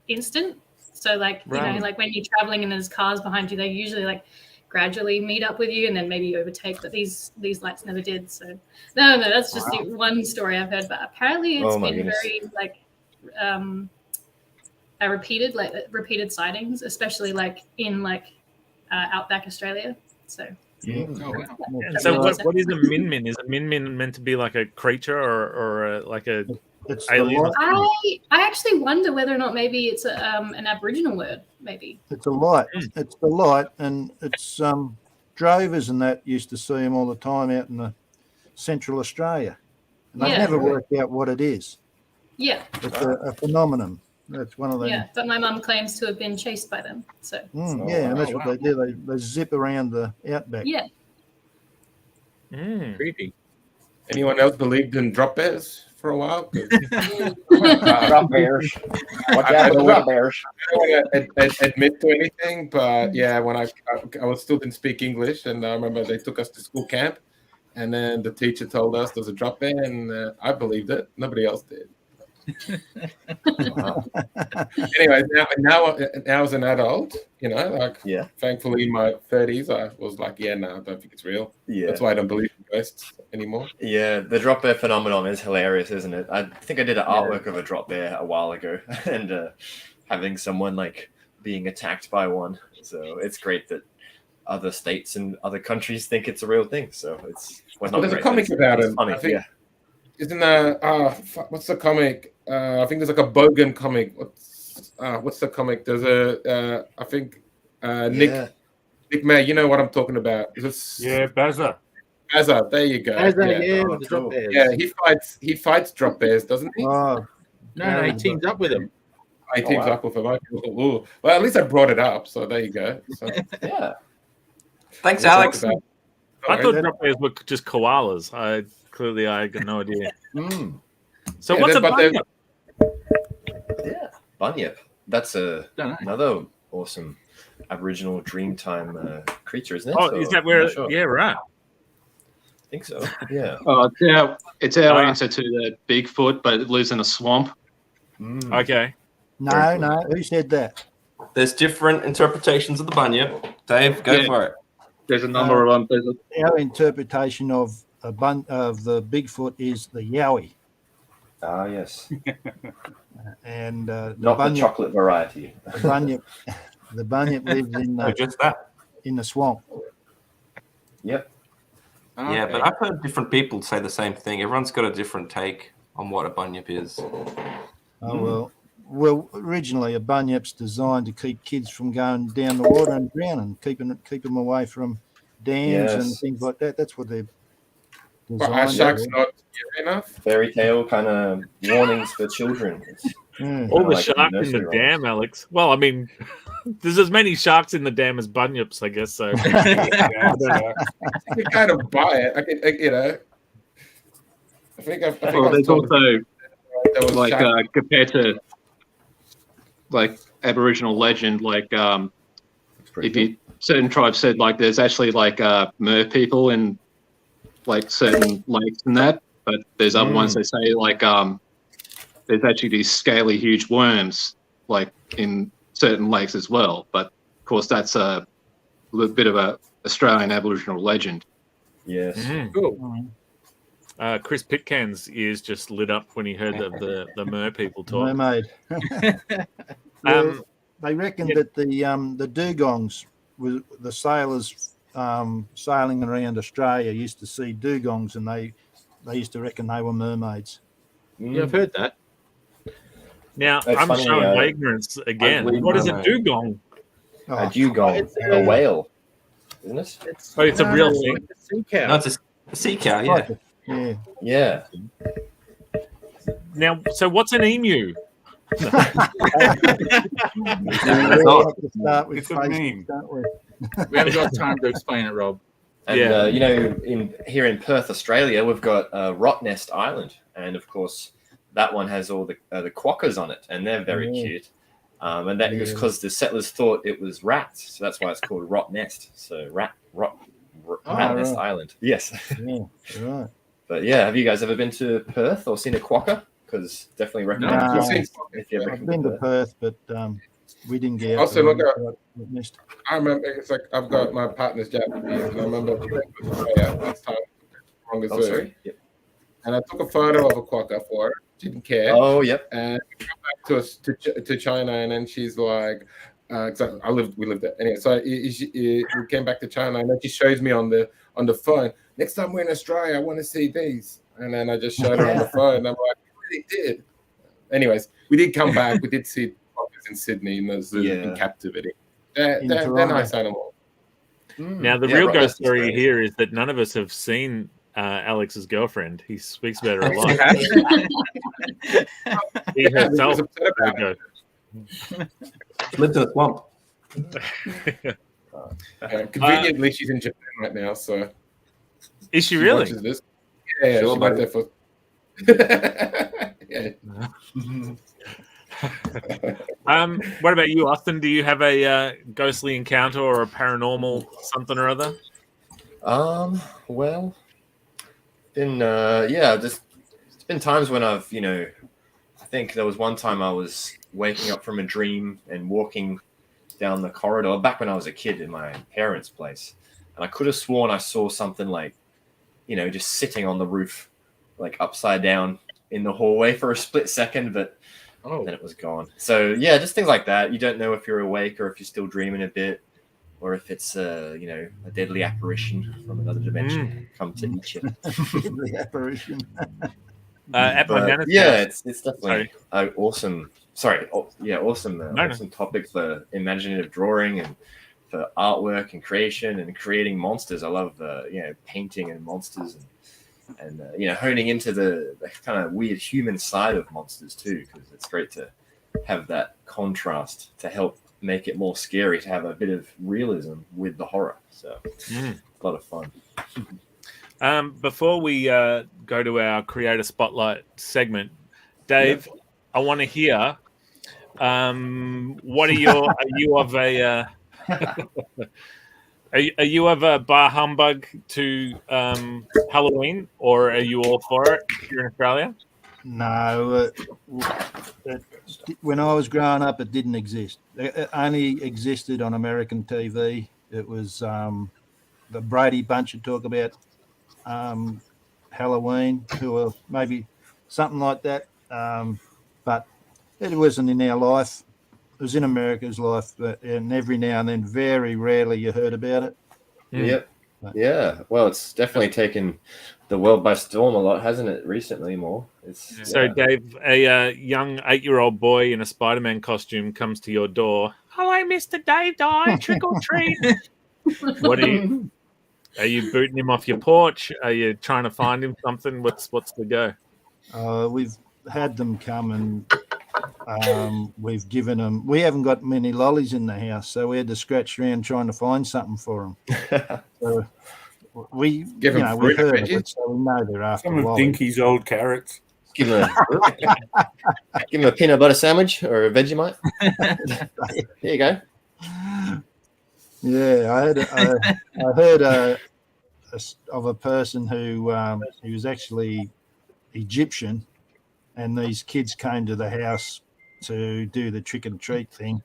instant. So like you know, Right. like when you're traveling and there's cars behind you, they usually like gradually meet up with you and then maybe overtake. But these lights never did. So no, that's just the one story I've heard. But apparently it's Oh my been goodness. very like repeated sightings, especially like in like outback Australia. So And so, what is a min min? Is a min min meant to be like a creature or like a It's alien? I actually wonder whether or not maybe it's an Aboriginal word. Maybe It's a light. It's the light, and it's drovers and that used to see them all the time out in the Central Australia, and they've Yeah. never worked out what it is. yeah, It's a phenomenon. That's one of them. yeah. But my mum claims to have been chased by them. So Yeah, and that's what they do. They zip around the outback. yeah. Creepy. Anyone else believed in drop bears for a while? Drop bears. Watch I out for don't drop want bears. to admit to anything, but yeah, when I was still didn't speak English, and I remember they took us to school camp, and then the teacher told us there was a drop bear, and I believed it. Nobody else did. Anyways, now as an adult, you know, like thankfully in my 30s, I was like, no, I don't think it's real. Yeah. That's why I don't believe in ghosts anymore. Yeah, the drop bear phenomenon is hilarious, isn't it? I think I did an artwork of a drop bear a while ago, and having someone like being attacked by one. So it's great that other states and other countries think it's a real thing. So it's There's a comic about it. Funny, I think, isn't what's the comic? I think there's like a Bogan comic. What's the comic? There's a I think Nick May. You know what I'm talking about? Yeah, Bazza. Bazza, there you go. Bazza, the drop bears. Yeah, he fights drop bears, doesn't he? No, he teams up with them. He teams up with him. Well, at least I brought it up, so there you go. So, yeah. Thanks, Alex. I thought drop bears were just koalas. I got no idea. So what's a bunyip? Yeah, bunyip. That's another awesome Aboriginal Dreamtime creature, isn't it? Oh, is that where? Yeah, right. I think so. Yeah. It's our answer to the Bigfoot, but it lives in a swamp. Okay. No. Who said that? There's different interpretations of the bunyip. Dave, go for it. There's a number of them. Our interpretation of the Bigfoot is the Yowie. Ah, yes. And not the chocolate variety. The bunyip lives in just that in the swamp. Yep. Yeah, but I've heard different people say the same thing. Everyone's got a different take on what a bunyip is. Well, originally a bunyip's designed to keep kids from going down the water and drowning, keep them away from dams and things like that. That's what they're designed. But are sharks not scary enough? Fairy tale kind of warnings for children. All the sharks in the dam, Alex. Well, I mean, there's as many sharks in the dam as bunyips, I guess. So You kind of buy it. I think there's also like compared to like Aboriginal legend, like certain tribes said like there's actually like mer people in like certain lakes and that, but there's other ones that say like there's actually these scaly huge worms like in certain lakes as well. But of course that's a little bit of a Australian Aboriginal legend. Yes. Cool. Chris Pitcairn's ears just lit up when he heard of the mer people talk. Mermaid. They reckon that the dugongs, the sailors sailing around Australia used to see dugongs, and they used to reckon they were mermaids. Yeah, I've heard that. Now, That's I'm funny, showing my ignorance again. What is a dugong? A dugong, a whale, isn't it? It's a real thing. Like a sea cow. No, it's a sea cow, yeah. Yeah. Yeah. Now, so what's an emu? We all have to start with It's a Facebook, meme. don't we? We haven't got time to explain it, Rob. And you know, here in Perth, Australia, we've got Rot Nest Island, and of course, that one has all the quokkas on it, and they're very cute. And that was because the settlers thought it was rats, so that's why it's called Rot Nest. So Rat Nest Island. Yes. Yeah, right. But yeah, have you guys ever been to Perth or seen a quokka? Because definitely recommend it if you ever I've come been to to Perth. Perth, but we didn't get out. Also, look missed. I remember it's like I've got my partner's Japanese, and I remember we went to Australia last time. Oh, sorry. Yep. And I took a photo of a quokka for her. She didn't care. Oh, yep. And we come back to us to China, and then she's like, we lived there anyway. So we came back to China, and then she shows me on the phone. Next time we're in Australia, I want to see these. And then I just showed her on the phone, and I'm like, we really did. Anyways, we did come back. We did see quokkas in Sydney in the zoo in captivity. They're nice animals. Now, the real ghost story here is that none of us have seen Alex's girlfriend. He speaks about her a lot. He herself lived in a swamp. Conveniently, she's in Japan right now. So, is she really? Watches this. Yeah, Sure, she went there for. What about you, Austin? Do you have a ghostly encounter or a paranormal something or other? Well, it's been times when I've, I think there was one time I was waking up from a dream and walking down the corridor back when I was a kid in my parents' place, and I could have sworn I saw something like, just sitting on the roof, like upside down in the hallway for a split second, but then it was gone. So yeah, just things like that. You don't know if you're awake or if you're still dreaming a bit, or if it's a deadly apparition from another dimension come to eat you. Deadly apparition. It's definitely awesome. Awesome topic for imaginative drawing and for artwork and creation and creating monsters. I love painting and monsters and honing into the kind of weird human side of monsters too, because it's great to have that contrast to help make it more scary, to have a bit of realism with the horror. So a lot of fun. Before we go to our creator spotlight segment, Dave, I want to hear what are you of a are you of a bar humbug to Halloween, or are you all for it here in Australia? No, when I was growing up, it didn't exist. It only existed on American TV. It was the Brady Bunch would talk about Halloween, or maybe something like that. But it wasn't in our life. It was in America's life, and every now and then, very rarely, you heard about it. Yep. Yeah. Well, it's definitely taken the world by storm a lot, hasn't it? Recently, more. So, Dave, a young 8-year-old boy in a Spider-Man costume comes to your door. Hello, Mr. Dave Dye. Trick or treat. What are you? Are you booting him off your porch? Are you trying to find him something? What's the go? We've had them come and we've given them. We haven't got many lollies in the house, so we had to scratch around trying to find something for them. So we give them we've heard of it, so we know they're after some of lollies. Dinky's old carrots. Give him a peanut butter sandwich or a Vegemite. There you go. Yeah, I heard of a person who he was actually Egyptian, and these kids came to the house to do the trick and treat thing,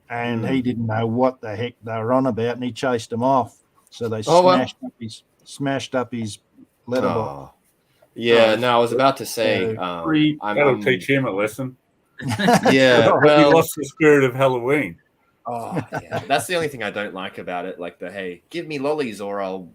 and he didn't know what the heck they were on about, and he chased them off. So they smashed up his letterbox. Yeah, no, I was about to say that'll teach him a lesson. Yeah, he lost the spirit of Halloween. Oh, yeah. That's the only thing I don't like about it. Like hey, give me lollies or I'll,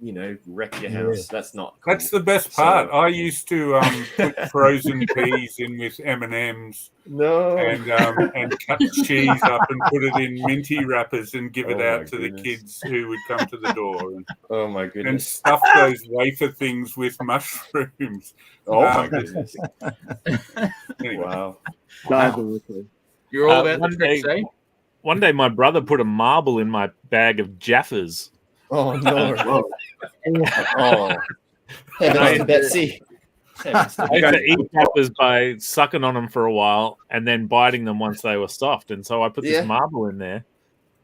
wreck your house. That's not cool. That's the best part. I used to put frozen peas in with M&Ms. No. And cut cheese up and put it in minty wrappers and give it out to the kids who would come to the door. And, oh my goodness! And stuff those wafer things with mushrooms. Oh my goodness! Anyway. Wow. You're all about the tricks, eh? One day, my brother put a marble in my bag of Jaffas. Oh no! Oh, heavens to Betsy. I used to eat Jaffas by sucking on them for a while and then biting them once they were soft. And so I put this marble in there,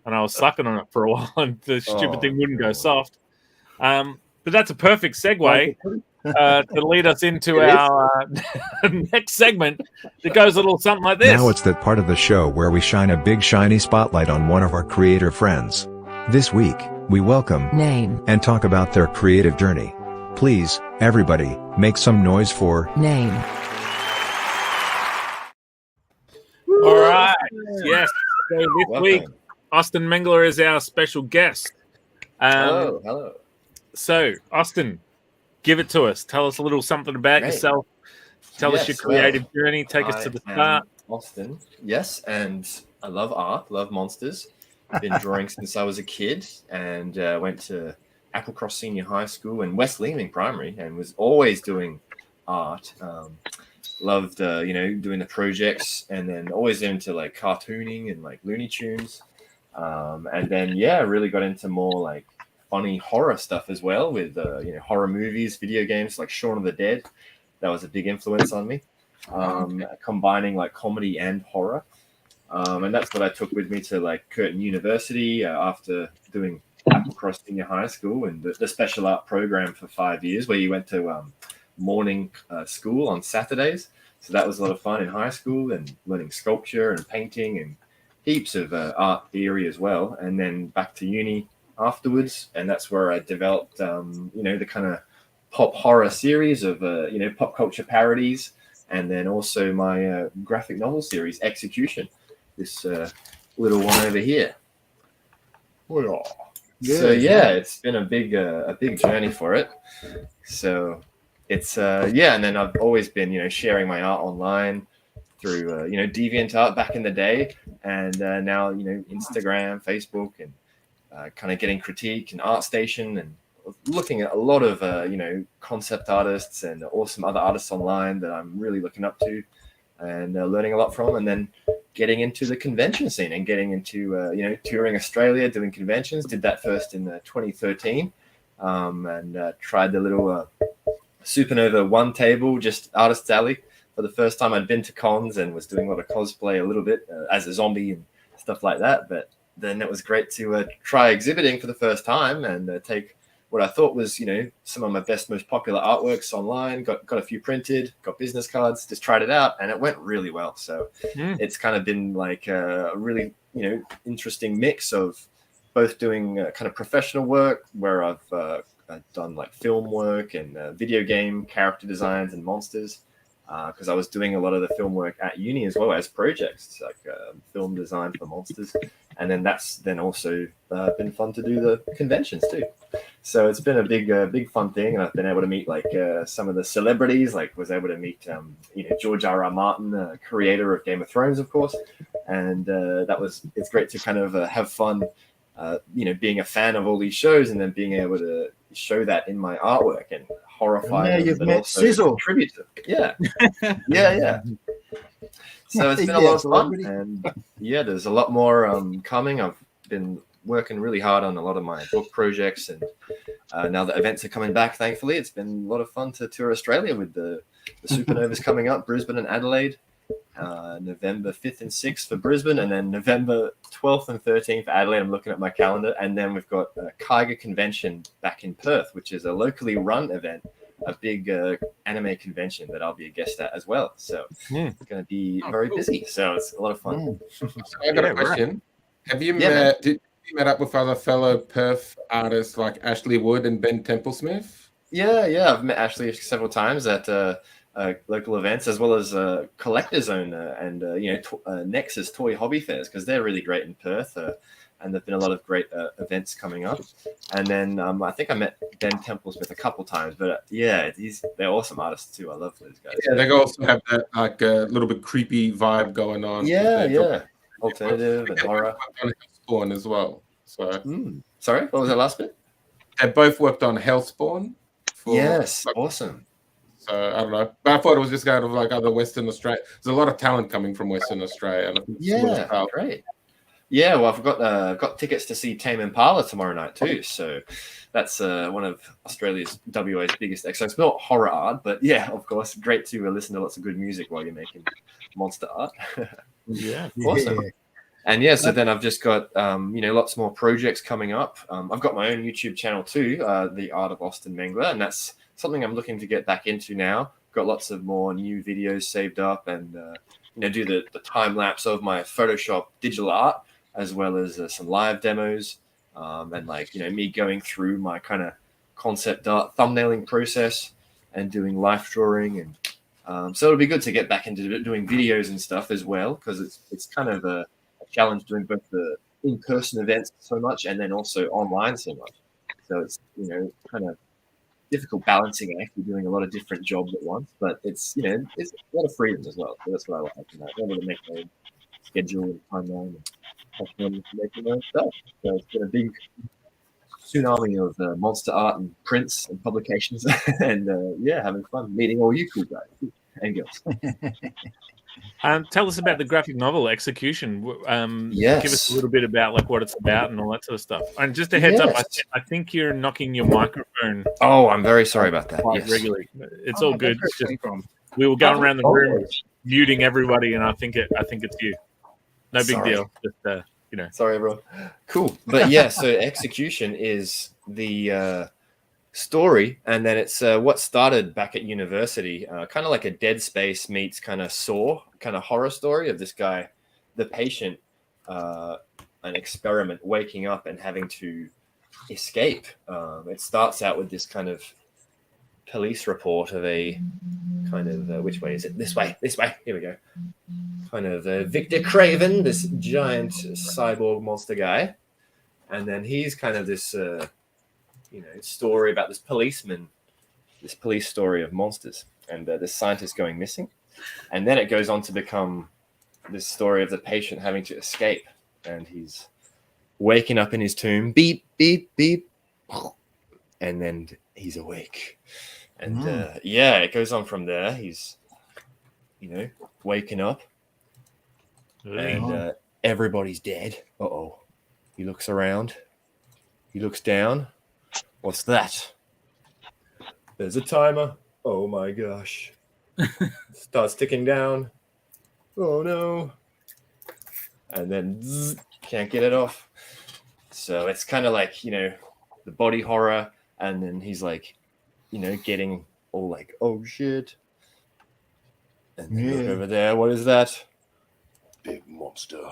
and I was sucking on it for a while, and the stupid thing wouldn't go soft. But that's a perfect segue to lead us into our next segment that goes a little something like this. Now it's that part of the show where we shine a big shiny spotlight on one of our creator friends. This week, we welcome Name and talk about their creative journey. Please, everybody, make some noise for Name. All right. Yes. So this week, Austen Mengler is our special guest. Hello. So, Austen, give it to us. Tell us a little something about yourself. Tell us your creative journey. Take us to the start. Austen, yes, and I love art, love monsters. I've been drawing since I was a kid, and went to Applecross Senior High School and West Leeming Primary, and was always doing art. Loved, doing the projects, and then always into like cartooning and like Looney Tunes. And then, really got into more like funny horror stuff as well with, horror movies, video games like Shaun of the Dead. That was a big influence on me. Combining like comedy and horror. And that's what I took with me to like Curtin University after doing Applecross Senior High School and the special art program for 5 years, where you went to morning school on Saturdays. So that was a lot of fun in high school, and learning sculpture and painting and heaps of art theory as well. And then back to uni afterwards, and that's where I developed, the kind of pop horror series of pop culture parodies, and then also my graphic novel series Execution. This little one over here. So it's been a big journey for it. So it's and then I've always been sharing my art online through DeviantArt back in the day, and now Instagram, Facebook, and kind of getting critique and ArtStation, and looking at a lot of concept artists and awesome other artists online that I'm really looking up to and learning a lot from, and then getting into the convention scene and getting into touring Australia, doing conventions. Did that first in 2013, and tried the little Supernova one table, just Artist's Alley, for the first time. I'd been to cons and was doing a lot of cosplay a little bit as a zombie and stuff like that. But then it was great to try exhibiting for the first time and take what I thought was, some of my best, most popular artworks online, got a few printed, got business cards, just tried it out, and it went really well. So it's kind of been like a really, interesting mix of both doing kind of professional work where I've done like film work and video game character designs and monsters, because I was doing a lot of the film work at uni as well as projects, like film design for monsters. And then that's then also been fun to do the conventions too. So it's been a big fun thing, and I've been able to meet like some of the celebrities. Like was able to meet George R.R. Martin, creator of Game of Thrones, of course, and it's great to kind of have fun, being a fan of all these shows, and then being able to show that in my artwork and horrify them, you've but met also Sizzle. contribute to. Yeah. So it's been a lot of fun, and there's a lot more coming. I've been working really hard on a lot of my book projects, and now that events are coming back, thankfully, it's been a lot of fun to tour Australia with the Supernovas coming up, Brisbane and Adelaide, November 5th and 6th for Brisbane, and then November 12th and 13th for Adelaide. I'm looking at my calendar, and then we've got a Kaiga Convention back in Perth, which is a locally run event, a big anime convention that I'll be a guest at as well. So it's going to be very busy. So it's a lot of fun. I got a question. Have you met up with other fellow Perth artists like Ashley Wood and Ben Templesmith? Yeah. I've met Ashley several times at local events, as well as Collector's Zone and Nexus Toy Hobby Fairs, because they're really great in Perth. And there've been a lot of great events coming up. And then I think I met Ben Templesmith a couple times, but they're awesome artists too. I love those guys. Yeah, they also have that like a little bit creepy vibe going on. Yeah. Alternative and horror. On Hellspawn as well. So sorry, what was that last bit? They both worked on Hellspawn. Awesome. So I don't know, but I thought it was just kind of like other Western Australia. There's a lot of talent coming from Western Australia. And Great. Yeah, well, I've got tickets to see Tame Impala tomorrow night too. So that's one of Australia's WA's biggest acts. So it's not horror art, but yeah, of course, great to listen to lots of good music while you're making monster art. Yeah, awesome. And so then I've just got lots more projects coming up. I've got my own YouTube channel too, The Art of Austen Mengler, and that's something I'm looking to get back into now. Got lots of more new videos saved up, and do the time lapse of my Photoshop digital art, as well as some live demos, and me going through my kind of concept art thumbnailing process and doing life drawing, and so it'll be good to get back into doing videos and stuff as well, because it's kind of a challenge doing both the in-person events so much and then also online so much. So it's kind of difficult balancing act. You're doing a lot of different jobs at once, but it's it's a lot of freedom as well. So that's what I like. I'm able to make my own schedule and timeline and have fun making my own stuff. So it's been a big tsunami of monster art and prints and publications, and having fun meeting all you cool guys and girls. Tell us about the graphic novel Execution. Give us a little bit about what it's about and all that sort of stuff. And just a heads up, I think you're knocking your microphone. Oh, I'm very sorry about that. Regularly, it's all good. It's just, we were going around the room muting everybody, and I think it's you. No big deal. Just Sorry, everyone. Cool, but so Execution is the story, and then it's what started back at university, kind of like a Dead Space meets kind of Saw kind of horror story of this guy, the patient, an experiment, waking up and having to escape. It starts out with this kind of police report of a kind of which way is it? This way. Here we go. Kind of Victor Craven, this giant cyborg monster guy, and then he's kind of this story about this policeman, this police story of monsters, and this scientist going missing, and then it goes on to become this story of the patient having to escape, and he's waking up in his tomb, beep beep beep, and then he's awake, and it goes on from there. He's waking up, and everybody's dead. He looks around, he looks down. What's that? There's a timer. Oh my gosh. Starts ticking down. Oh no. And then can't get it off. So it's kind of like, the body horror. And then he's like, getting all like, oh shit. And then look over there. What is that? Big monster.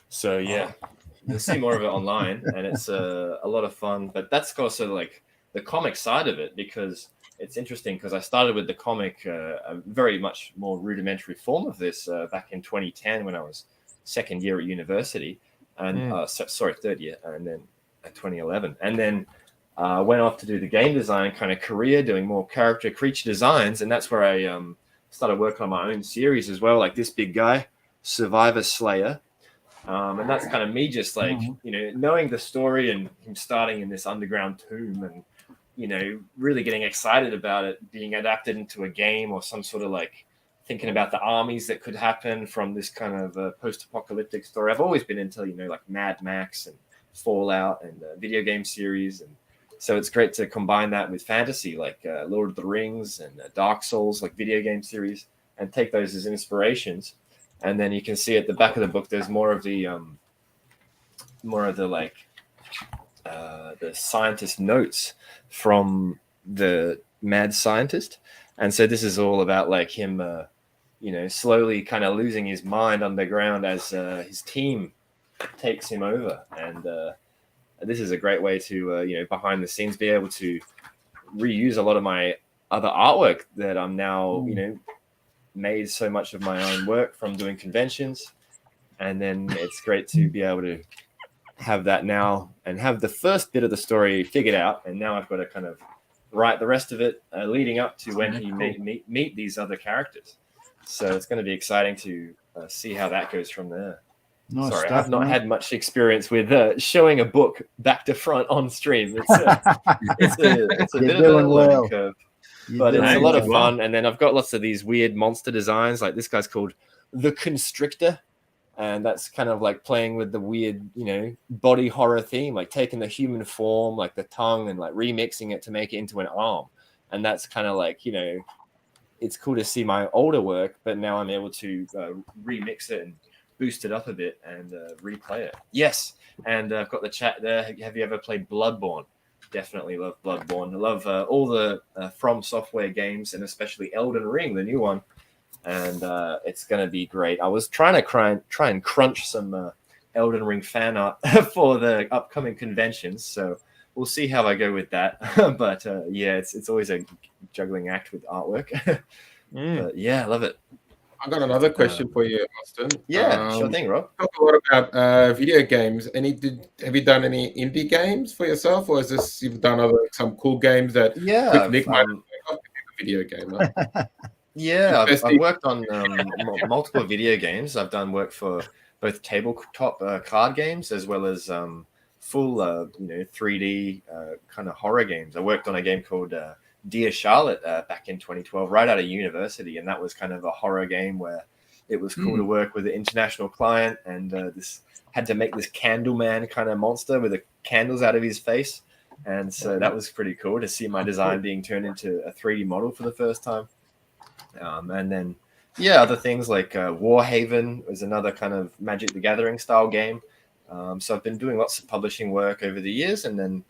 So you'll see more of it online, and it's a lot of fun. But that's also like the comic side of it, because it's interesting, because I started with the comic, a very much more rudimentary form of this back in 2010 when I was second year at university, and third year, and then 2011, and then went off to do the game design kind of career, doing more character creature designs, and that's where I started working on my own series as well, like this big guy, Survivor Slayer. And that's kind of me just like, knowing the story and him starting in this underground tomb and, really getting excited about it being adapted into a game or some sort of like thinking about the armies that could happen from this kind of post-apocalyptic story. I've always been into, like Mad Max and Fallout and video game series. And so it's great to combine that with fantasy, like Lord of the Rings and Dark Souls, like video game series, and take those as inspirations. And then you can see at the back of the book, there's more of the scientist notes from the mad scientist. And so this is all about like him, slowly kind of losing his mind underground as his team takes him over. And this is a great way to, behind the scenes, be able to reuse a lot of my other artwork that I'm now, made so much of my own work from doing conventions. And then it's great to be able to have that now and have the first bit of the story figured out. And now I've got to kind of write the rest of it leading up to when he meet these other characters. So it's going to be exciting to see how that goes from there. Nice Sorry, stuff, I've not mate. had much experience with showing a book back to front on stream. It's a bit of a learning curve, but it's a lot of fun. And then I've got lots of these weird monster designs. Like this guy's called the Constrictor, and that's kind of like playing with the weird, body horror theme, like taking the human form, like the tongue, and like remixing it to make it into an arm. And that's kind of like, it's cool to see my older work, but now I'm able to remix it and boost it up a bit and replay it. Yes, and I've got the chat there. Have you ever played Bloodborne? Definitely love Bloodborne. I love all the From Software games, and especially Elden Ring, the new one. And it's going to be great. I was trying to try and crunch some Elden Ring fan art for the upcoming conventions, so we'll see how I go with that. But yeah, it's always a juggling act with artwork. But yeah, I love it. I got another question for you, Austin. Yeah, sure thing, Rob. Talk a lot about video games. Have you done any indie games for yourself, or is this you've done some cool games that Quick Nick might have a video gamer? Yeah, I've worked on multiple video games. I've done work for both tabletop card games as well as full 3D kind of horror games. I worked on a game called Dear Charlotte back in 2012, right out of university, and that was kind of a horror game where it was cool to work with an international client, and this had to make this candle man kind of monster with the candles out of his face, and so that was pretty cool to see my design being turned into a 3D model for the first time. And then other things like Warhaven was another kind of Magic the Gathering style game. So I've been doing lots of publishing work over the years, and then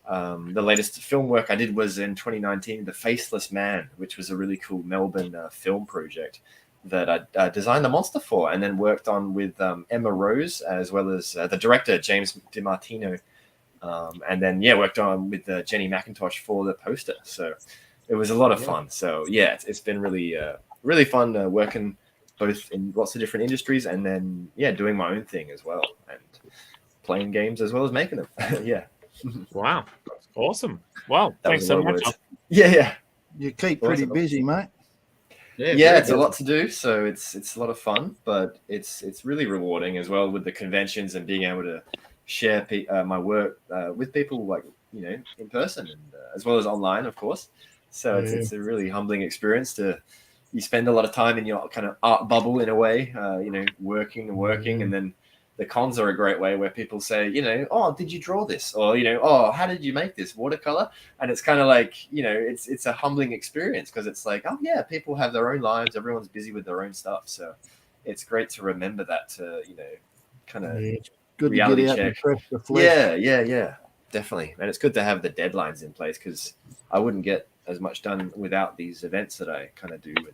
the latest film work I did was in 2019, The Faceless Man, which was a really cool Melbourne film project that I designed the monster for, and then worked on with Emma Rose, as well as the director, James DiMartino, and then worked on with Jenny McIntosh for the poster. So it was a lot of fun. So yeah, it's been really really fun working both in lots of different industries, and then doing my own thing as well, and playing games as well as making them. Yeah. Wow. Awesome. Wow. That Thanks so much. Yeah. You keep pretty busy, mate. Yeah, it's a lot to do, so it's a lot of fun, but it's really rewarding as well with the conventions and being able to share my work with people, like in person, and as well as online, of course. So it's a really humbling experience you spend a lot of time in your kind of art bubble in a way, working, and then the cons are a great way where people say, oh, did you draw this? Or, oh, how did you make this watercolor? And it's kind of like, it's a humbling experience, because it's like, oh yeah, people have their own lives. Everyone's busy with their own stuff. So it's great to remember that to, kind of good reality to get out check. and press the flesh. Yeah, definitely. And it's good to have the deadlines in place, because I wouldn't get as much done without these events that I kind of do. And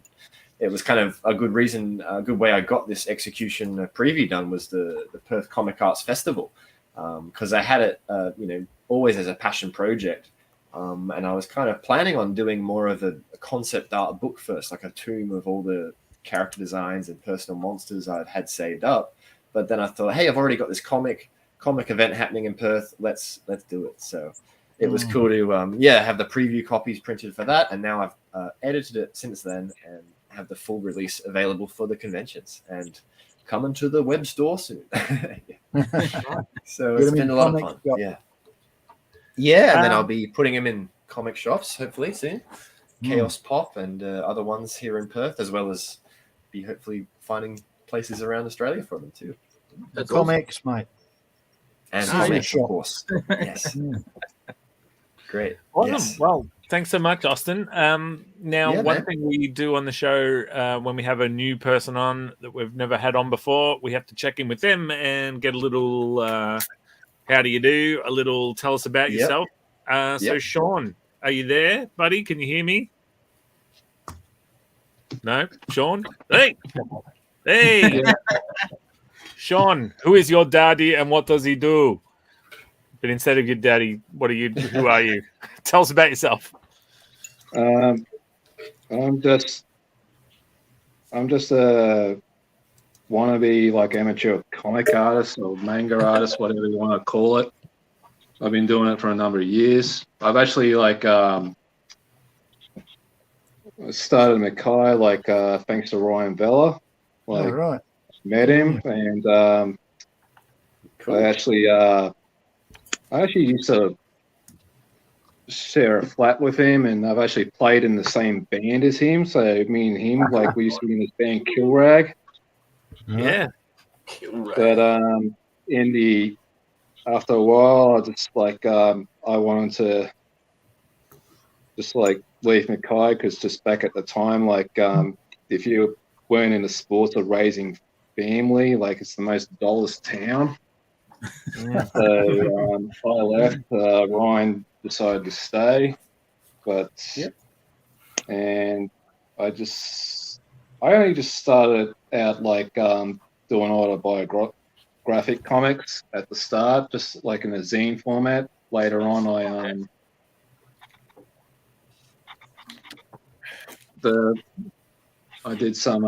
it was kind of a good way I got this execution preview done was the Perth Comic Arts Festival, because I had it, always as a passion project. And I was kind of planning on doing more of a concept art book first, like a tome of all the character designs and personal monsters I'd had saved up. But then I thought, hey, I've already got this comic event happening in Perth. Let's do it. So it was cool to have the preview copies printed for that, and now I've edited it since then and have the full release available for the conventions and coming to the web store soon. So it's been a lot of fun. And then I'll be putting them in comic shops hopefully soon. Chaos Pop and other ones here in Perth, as well as be hopefully finding places around Australia for them too. That's ComX, mate. And ComX, of course. Yes. Great. Awesome. Yes. Well, thanks so much, Austin. Now, one thing we do on the show when we have a new person on that we've never had on before, we have to check in with them and get a little, how do you do? A little, tell us about yourself. So, Sean, are you there, buddy? Can you hear me? No? Sean? Hey! Sean, who is your daddy and what does he do? But instead of your daddy, who are you? Tell us about yourself. I'm just a wannabe like amateur comic artist or manga artist, whatever you want to call it. I've been doing it for a number of years. I've actually started Mackay thanks to Ryan Vella. Right. Met him and I actually used to share a flat with him, and I've actually played in the same band as him. So me and him, we used to be in this band Killrag. Yeah. But after a while, I just I wanted to just leave Mackay because just back at the time, if you weren't in the sports of raising family, it's the most dullest town. So I left. Ryan decided to stay, and I only just started out doing autobiographic comics at the start, just in a zine format. Later on, I did some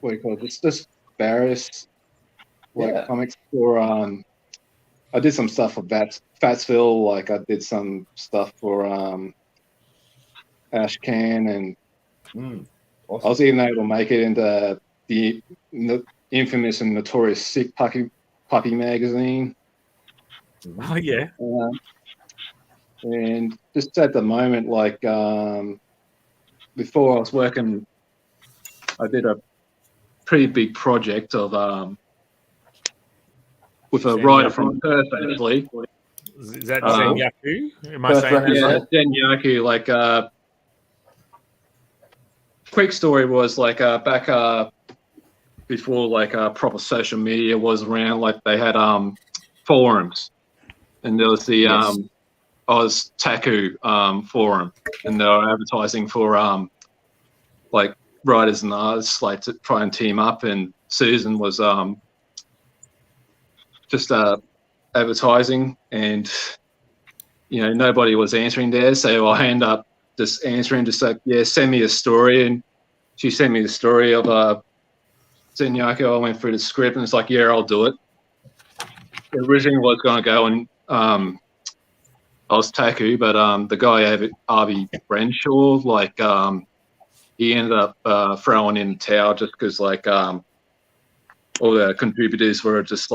what do you call it? Just various comics for I did some stuff for Fatsville, I did some stuff for Ashcan, and awesome. I was even able to make it into the infamous and notorious Sick Puppy magazine. Oh yeah. And just at the moment, before I was working, I did a pretty big project of with a writer from Perth, actually. Is that Zenyaku? Am I saying that? Yeah, Zenyaku. Quick story was back before proper social media was around. They had forums, and there was the Oz Taku forum, and they were advertising for writers and artists to try and team up, and Susan was just advertising, and nobody was answering there, so I end up just answering, send me a story, and she sent me the story of Zenyaku. I went through the script, and it's I'll do it. It originally was going to go on Oztaku, but the guy Avi Renshaw, he ended up throwing in the towel just because all the contributors were just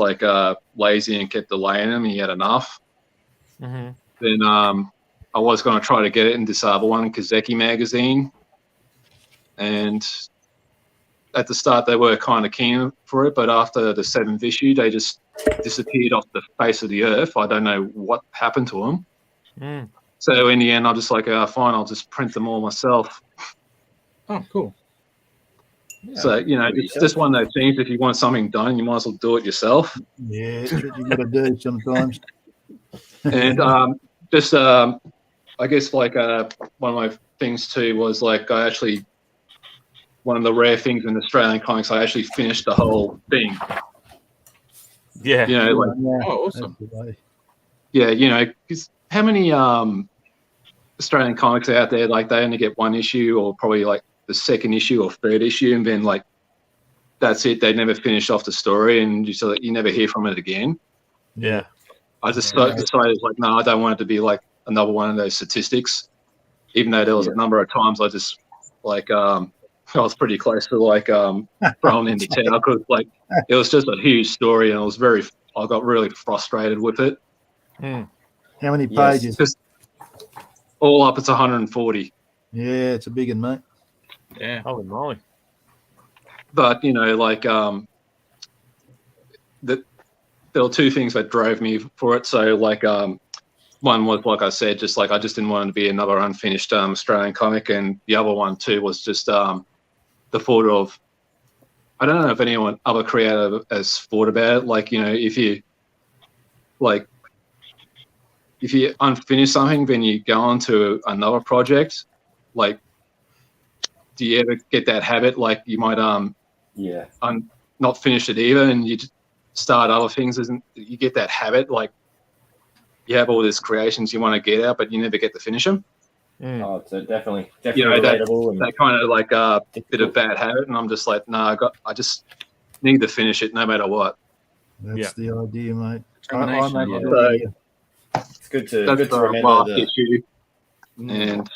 lazy and kept delaying him. He had enough. Mm-hmm. Then I was going to try to get it in this other one, Kazeki magazine, and at the start they were kind of keen for it, but after the 7th issue they just disappeared off the face of the earth. I don't know what happened to them. Mm. So in the end I'm just fine, I'll just print them all myself. Oh, cool. Yeah, so it's just one of those things. If you want something done, you might as well do it yourself. Yeah, it's what you got to do sometimes. And I guess one of my things too was I actually, one of the rare things in Australian comics, I actually finished the whole thing. Yeah. Oh, awesome. Yeah, because how many Australian comics are out there? They only get one issue, or probably the 2nd issue or 3rd issue, and then that's it. They never finish off the story, and you never hear from it again. Yeah. I just decided no, I don't want it to be another one of those statistics. Even though there was a number of times I just I was pretty close to thrown into town because it was just a huge story, and I got really frustrated with it. Mm. How many pages? Just all up, it's 140. Yeah, it's a big one, mate. Yeah, holy moly! But there were 2 things that drove me for it. So one was, I said, just I just didn't want it to be another unfinished Australian comic, and the other one too was just the thought of, I don't know if anyone other creator has thought about it. If you unfinish something, then you go on to another project. Do you ever get that habit? You might not finish it either, and you start other things. You get that habit, you have all these creations you want to get out, but you never get to finish them. Oh, so definitely You know, relatable. that kind of like a bit of bad habit, and I'm just like, no, I just need to finish it no matter what. That's the idea, mate. Determination, I'm yeah. actually, It's good to That's remember last the issue. And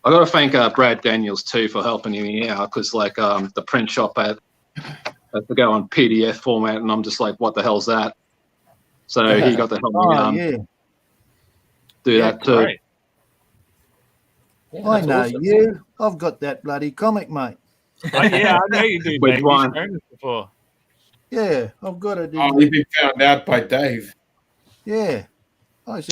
I got to thank Brad Daniels too for helping me out, because like the print shop had to go on PDF format, and I'm just like, what the hell's that? So he got to help me do that too. Great. I know you. I've got that bloody comic, mate. Oh, yeah, I know you do, Which mate. You've one? shown us before. Yeah, I've got it. Oh, you've been found out by Dave. Yeah, I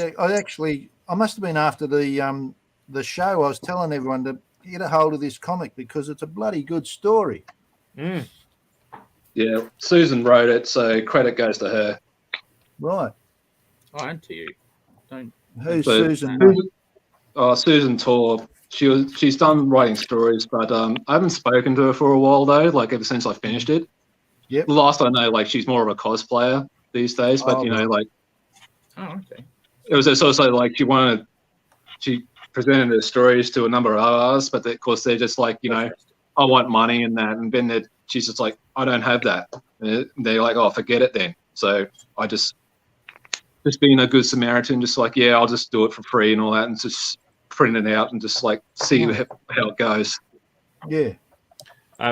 must have been after the show. I was telling everyone to get a hold of this comic because it's a bloody good story. Yeah, Susan wrote it, so credit goes to her. Right. Oh, and to you. Don't. Who's But Susan? Susan Tor. She's done writing stories, but I haven't spoken to her for a while though. Like ever since I finished it. Yep. The last I know, like she's more of a cosplayer these days. But like. Oh, okay. It was also like she presented her stories to a number of artists, but of course they're just like, I want money and that. And then she's just like, I don't have that. And they're like, oh, forget it then. So I just being a good Samaritan, just like, yeah, I'll just do it for free and all that, and just print it out and just like see how it goes. Yeah.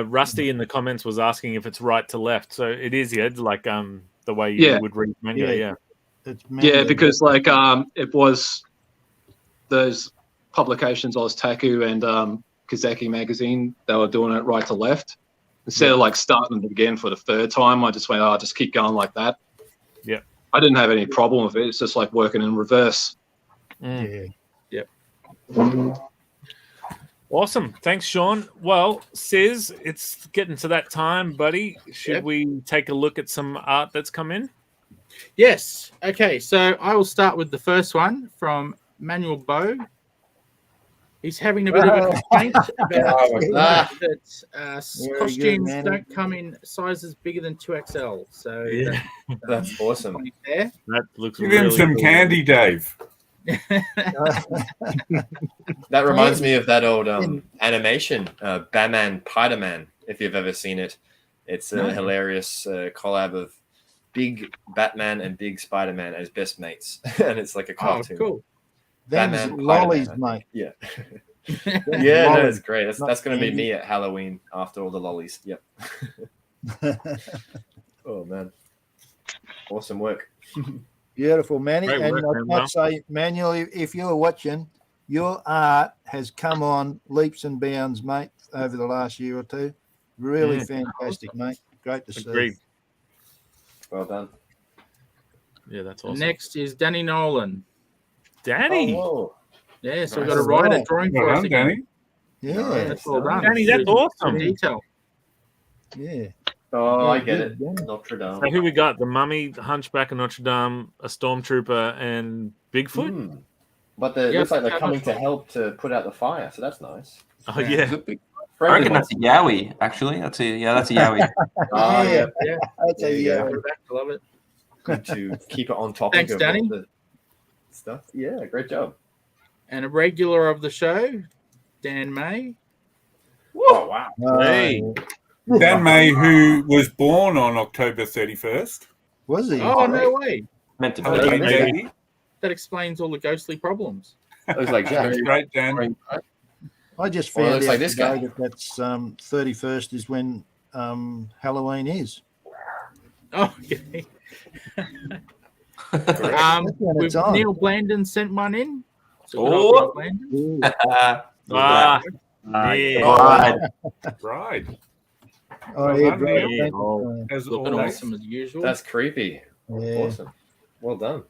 Rusty in the comments was asking if it's right to left. So it is, yeah, like the way you would read manga, yeah. It's Because like it was those publications, Oztaku and Kazeki magazine, they were doing it right to left. Instead of like starting it again for the third time, I just went, I'll just keep going like that. Yeah. I didn't have any problem with it. It's just like working in reverse. Yeah. Yep. Awesome. Thanks, Sean. Well, Sis, it's getting to that time, buddy. Should we take a look at some art that's come in? Yes. Okay, so I will start with the first one from Manuel Bow. He's having a bit of a complaint about that costumes don't come in sizes bigger than 2XL. So that's awesome. There. That looks Give him some candy, Dave. That reminds me of that old animation, Batman Spider-Man, if you've ever seen it. It's a hilarious collab of big Batman and big Spider-Man as best mates. And it's like a cartoon. Oh, cool. Batman, lollies, mate. Yeah. Yeah, no, it's great. That's going to be me at Halloween after all the lollies. Yep. Oh, man. Awesome work. Beautiful, Manny. Great and work, I must say, Manuel, if you're watching, your art has come on leaps and bounds, mate, over the last year or two. Really fantastic, mate. Great to see. Well done. Yeah, that's awesome. Next is Danny Nolan. Danny. Oh, yeah, so we've got a writer drawing for us again. Danny. Yeah. That's well done. Danny, that's awesome. Detail. Yeah. Oh, I get good, it. yeah. Notre Dame. So who we got? The Mummy, the Hunchback of Notre Dame, a Stormtrooper, and Bigfoot? But it looks like they're coming to help to put out the fire, so that's nice. Oh, yeah. I reckon that's a Yowie, actually. That's a Yowie. Yeah. That's a Love it. Good to keep it on topic. Thanks, of Danny. the stuff. Yeah, great job. And a regular of the show, Dan May. Oh, wow. Hey. Dan May, who was born on October 31st. Was he? Oh, no way. Meant to Halloween be. baby. That explains all the ghostly problems. It was like Jack. Great, Dan. I just Well, it found looks out like this today guy. that that's 31st is when Halloween is. Oh, okay. That's when With it's on. Neil Blandon sent one in. So good Oh. old Neil Blandon. Right. Oh, yeah, done, great. Neil. Thank you. As Looking always. awesome as usual. That's creepy. Yeah. Awesome. Well done.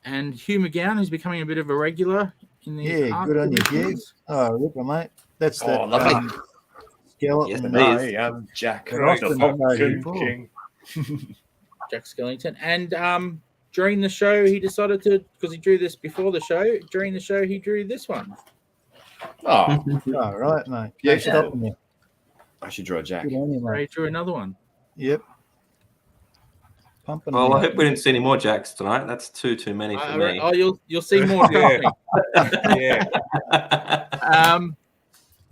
And Hugh McGowan, who's becoming a bit of a regular in the Yeah, art good on you, Hugh. divisions. Oh, look, mate. That's Oh, that lovely. skeleton. Yes, I am Jack. Right. the Right. Pumpkin Right. King. Jack Skellington. And during the show, he decided to, because he drew this before the show, during the show, he drew this one. Oh, Oh, right, mate. Yeah, Thanks for stopping me. I should draw Jack. Good on you, So he mate. drew another one. Yep. pumping. Well, them I out. hope we didn't see any more jacks tonight. That's too many for me. Oh, you'll see more. Yeah. Yeah.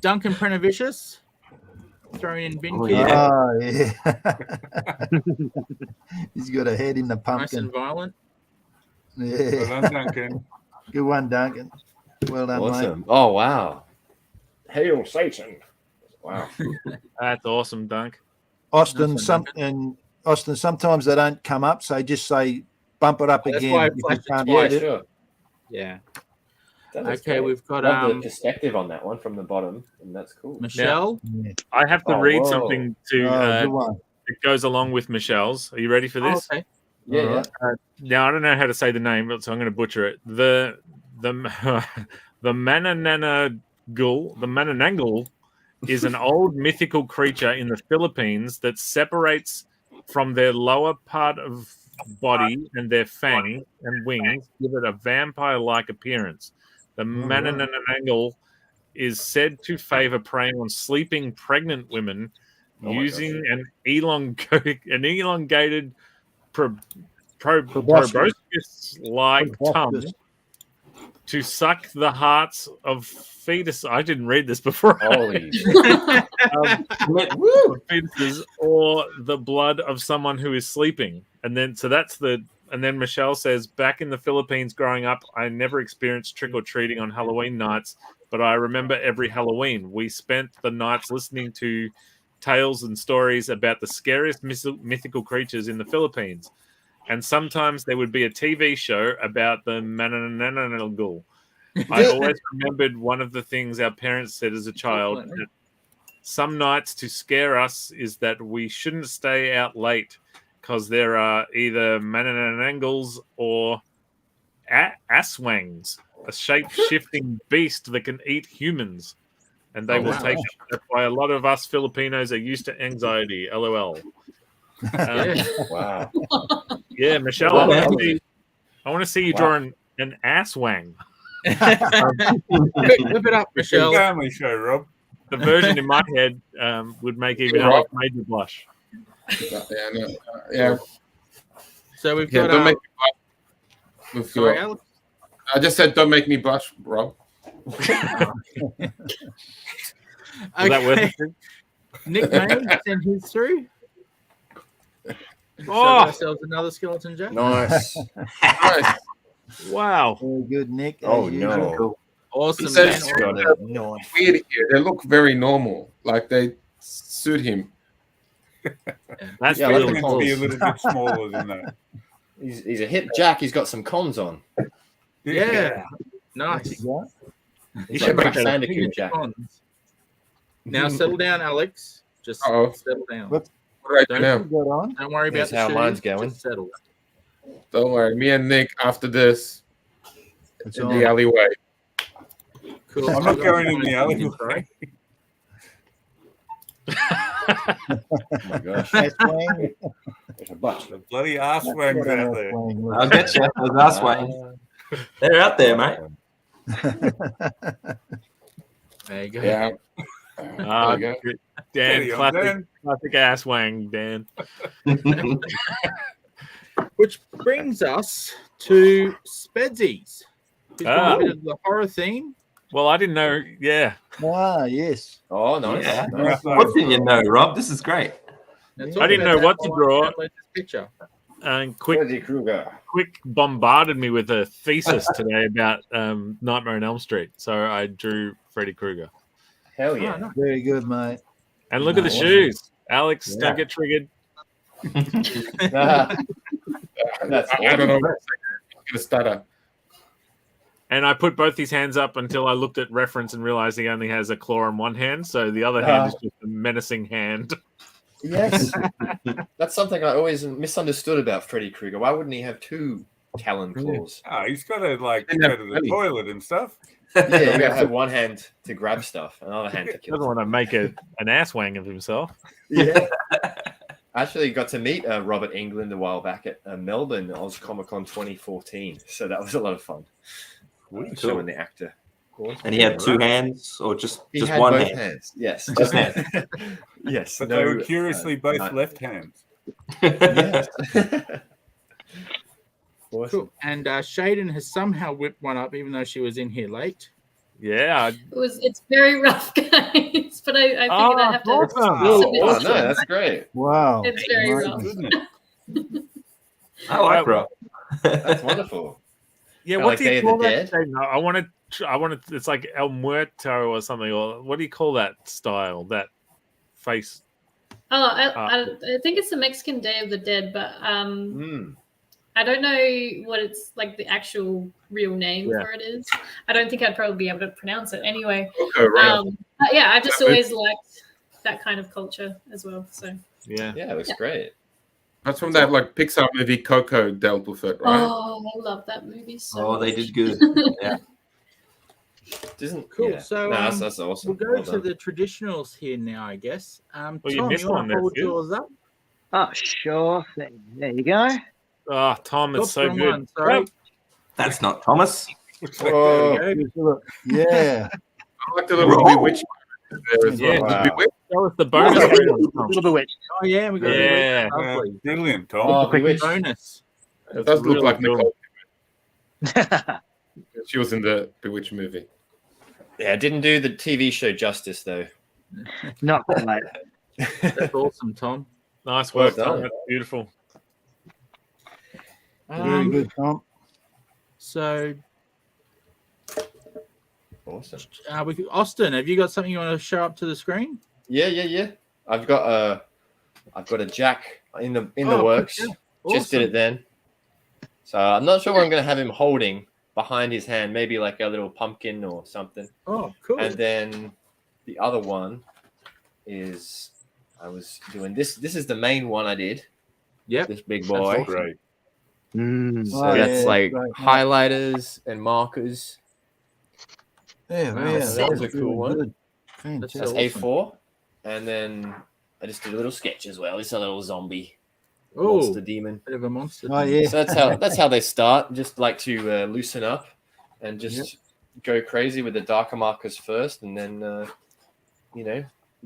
Duncan Prenovicius throwing in bin. Oh, Kid. yeah. Oh, yeah. He's got a head in the Nice pumpkin. and violent. Yeah. Well done, Duncan. Good one, Duncan. Well done, Awesome. mate. Oh, wow. Hail Satan. Wow. That's awesome, Dunk. Austin, Nice one, Austin, sometimes they don't come up, so just say bump it up That's again. why I if you flashed it can't Yeah, hit it. sure. Yeah. That is Okay, great. we've got Love the perspective on that one from the bottom, and that's cool. Michelle. Yeah. I have to Oh, read whoa. something to Oh, good one. that goes along with Michelle's. Are you ready for Oh, this? okay. Yeah, All yeah. right. Now I don't know how to say the name, but so I'm going to butcher it. The Mananangul is an old mythical creature in the Philippines that separates from their lower part of body, and their fangs and wings give it a vampire-like appearance. The Mananangul is said to favor preying on sleeping pregnant women using an elongated proboscis-like tongue to suck the hearts of fetus. I didn't read this before. Holy Fetuses or the blood of someone who is sleeping. And then Michelle says, back in the Philippines growing up, I never experienced trick-or-treating on Halloween nights, but I remember every Halloween. We spent the nights listening to tales and stories about the scariest mythical creatures in the Philippines. And sometimes there would be a TV show about the Mananangul. I always remembered one of the things our parents said as a child, that some nights to scare us is that we shouldn't stay out late because there are either Manananguls or aswangs, a shape-shifting beast that can eat humans. And they will take it. That's why a lot of us Filipinos are used to anxiety. LOL. Wow. Yeah, Michelle, I want to see you draw an asswang. Whip it up, Michelle. Family show, Rob. The version in my head would make even Alex Major blush. Yeah. So we've Yeah, got. don't make me blush. Sorry, Alex? I just said, don't make me blush, Rob. Was that worth it? Nick Main sent his through. Oh, ourselves another skeleton jack. Nice. Nice. Wow. Very good, Nick. Oh, as no. usual. Awesome, He man. says Got they're it. Nice. weird here. They look very normal. Like they suit him. That's Yeah, really like Meant to be a little bit smaller than that. He's a hip jack. He's got some cons on. Yeah. Nice. Yeah. You He's should like make a that Bandicoot jack. Now settle down, Alex. Just Uh-oh. settle down. What do I do now? Got on. Don't worry about Here's the how shoes, mine's going. Just settle. Don't worry. Me and Nick after this It's in on. the alleyway. Cool. I'm not going in the alleyway. Oh my gosh. That's Wayne. There's a bunch. The bloody ass wangs out there. I'll get you. Those ass wangs. They're out there, mate. There you go. Yeah. Ah, There you Dan, Steady on, Dan. classic ass wang, Dan. Which brings us to Spedsies. Who's got Ah. a bit of the horror theme. Well, I didn't know. Yeah. Ah, yes. Oh, nice. Yeah. Nice. What didn't you know, Rob? This is great. Let's I talk didn't about know that what to while I draw. download this picture. And Freddy Krueger. quick bombarded me with a thesis today about Nightmare on Elm Street. So I drew Freddy Krueger. Hell yeah. Oh, no. Very good, mate. And look at the Nice. shoes. Alex, Yeah. don't get triggered. That's I don't know. I'm gonna stutter. And I put both his hands up until I looked at reference and realized he only has a claw on one hand. So the other hand is just a menacing hand. Yes. That's something I always misunderstood about Freddy Krueger. Why wouldn't he have two talon claws? Ah, he's got to like Didn't go have to the money. toilet and stuff. Yeah, you gotta have one hand to grab stuff, another hand to He kill. doesn't want to make an ass wang of himself. Yeah. I actually got to meet Robert England a while back at Melbourne Oz Comic Con 2014. So that was a lot of fun. Showing the actor. And he had two hands or just He had one both hand? hands. Yes. Just hand. Yes. But they were curiously both left hands. Yeah. Awesome. Cool. And Shaden has somehow whipped one up, even though she was in here late. Yeah. It's very rough, guys, but I figured I have to. Oh, no, that's great. Wow. It's very My rough. goodness. I like rock. That's wonderful. Yeah, Kinda what like do you Day of call the that? Dead? Thing? I want to. It's like El Muerto or something. Or what do you call that style? That face. Oh, I think it's the Mexican Day of the Dead, but I don't know what it's like the actual real name for it is. I don't think I'd probably be able to pronounce it anyway. Okay, right. But yeah, I just always liked that kind of culture as well. So yeah, it looks great. That's from that like Pixar movie Coco dealt with it, right? Oh, I love that movie so Oh, they much. did good. Yeah. Cool. Yeah. So No, that's awesome. We'll go Well to done. the traditionals here now, I guess. you Tom, missed you want one to there, hold Stu. yours up? Oh, sure thing. There you go. Oh, Tom, it's Oops, so wrong good. one, sorry. That's not Thomas. Whoa. There we go. Yeah. I like the little bewitched there as Yeah. well. Wow. Bewitched? That was the bonus round. Tom. Little Bewitched. Oh, yeah, we got Yeah. a lovely. Brilliant, Tom. Oh, Quick Bewitched. bonus. It does look really like cool. Nicole. She was in the Bewitched movie. Yeah, didn't do the TV show justice though. Not quite. That's awesome, Tom. Nice Well work, Tom. done. That's beautiful. Very good, Tom. So, Awesome. Austin, have you got something you want to show up to the screen? Yeah. I've got a jack in the Oh, works. yeah. Just did it then. So I'm not sure what I'm going to have him holding behind his hand. Maybe like a little pumpkin or something. Oh, cool. And then the other one is I was doing this. This is the main one I did. Yep. This big boy. That's Great. So Oh, that's yeah, like great. highlighters and markers. Yeah, Wow, yeah. that was a cool really one. good. That's Fantastic. A4. And then I just did a little sketch as well. It's a little zombie Oh, monster demon. bit of a monster. Oh, yeah. So that's how they start. Just like to loosen up and just go crazy with the darker markers first, and then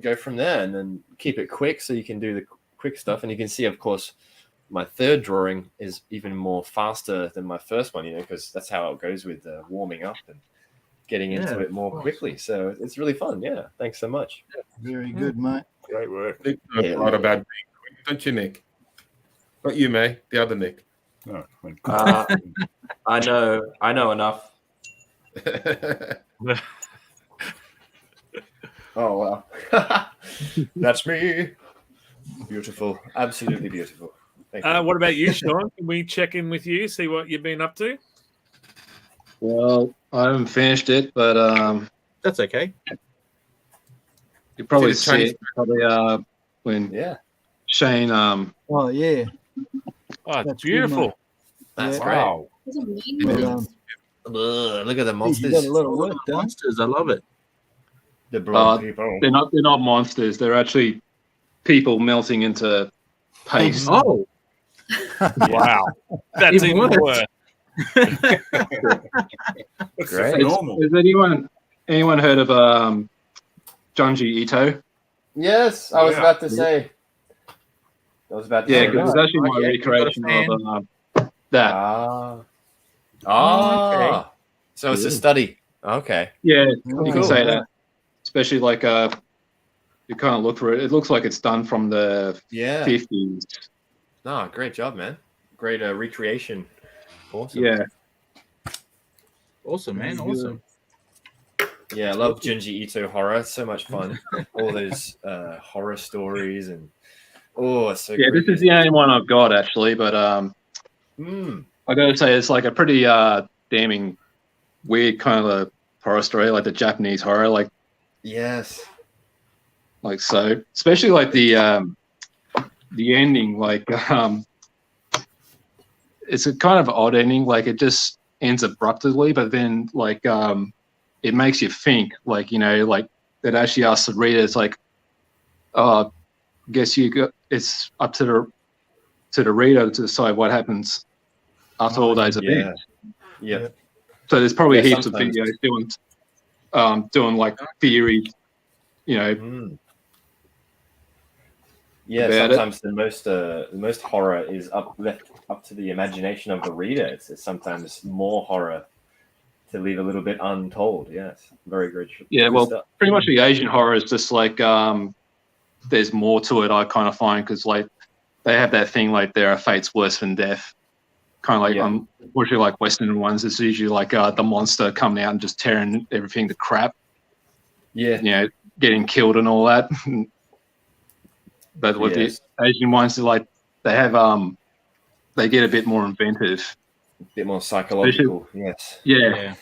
go from there, and then keep it quick so you can do the quick stuff. And you can see, of course, my third drawing is even more faster than my first one, because that's how it goes with warming up and getting into it more quickly. So it's really fun. Yeah, thanks so much. Very good, mate. Great work. Nick knows a lot about being quick, don't you, Nick? Not you, May. The other Nick. No, I know enough. Oh wow, that's me. Beautiful, absolutely beautiful. Thank you. What about you, Sean? Can we check in with you, see what you've been up to? Well, I haven't finished it, but That's okay. you probably See the see Chinese- it probably when Shane Oh, yeah. Oh, it's That's good, beautiful. mate. That's Yeah. great. Wow. It's a mean Well one. done. Ugh, look at the Geez, you monsters. got a lot of work done. Monsters, I love it. The blood people. they're not monsters. They're actually people melting into paste. Oh, Wow. That's Even even worse. worse. That's Great. normal. Has anyone heard of Junji Ito? Yes, I was Yeah. about to say. I was about to Yeah, say. because it's actually my Okay, recreation you've got a of that. Ah. okay. So it's a study. Okay. Yeah, Cool. you can say that. Especially like you can't look for it. It looks like it's done from the Yeah. 50s. No, great job, man. Great recreation. Awesome. Yeah. Awesome, man. Awesome. Yeah, I love Junji Ito horror. It's so much fun. All those horror stories and it's so Yeah, great. this is the only one I've got actually, but I gotta say it's like a pretty damning weird kind of horror story, like the Japanese horror, like so. Especially like the ending, like it's a kind of odd ending, like it just ends abruptly, but then like it makes you think, like like that actually asks the reader, it's like, guess it's up to the reader to decide what happens after all those events. Yeah. So there's probably Yeah, heaps sometimes. of videos doing like theory, Yeah, about sometimes the most horror is left up to the imagination of the reader. It's sometimes more horror to leave a little bit untold. Yes, very good. Yeah, good well, stuff. pretty much the Asian horror is just like there's more to it. I kind of find because like they have that thing like there are fates worse than death. Kind of like unfortunately like Western ones, it's usually like the monster coming out and just tearing everything to crap. Yeah, you know, getting killed and all that. But with the Asian ones, like they have they get a bit more inventive, a bit more psychological. Especially, yeah,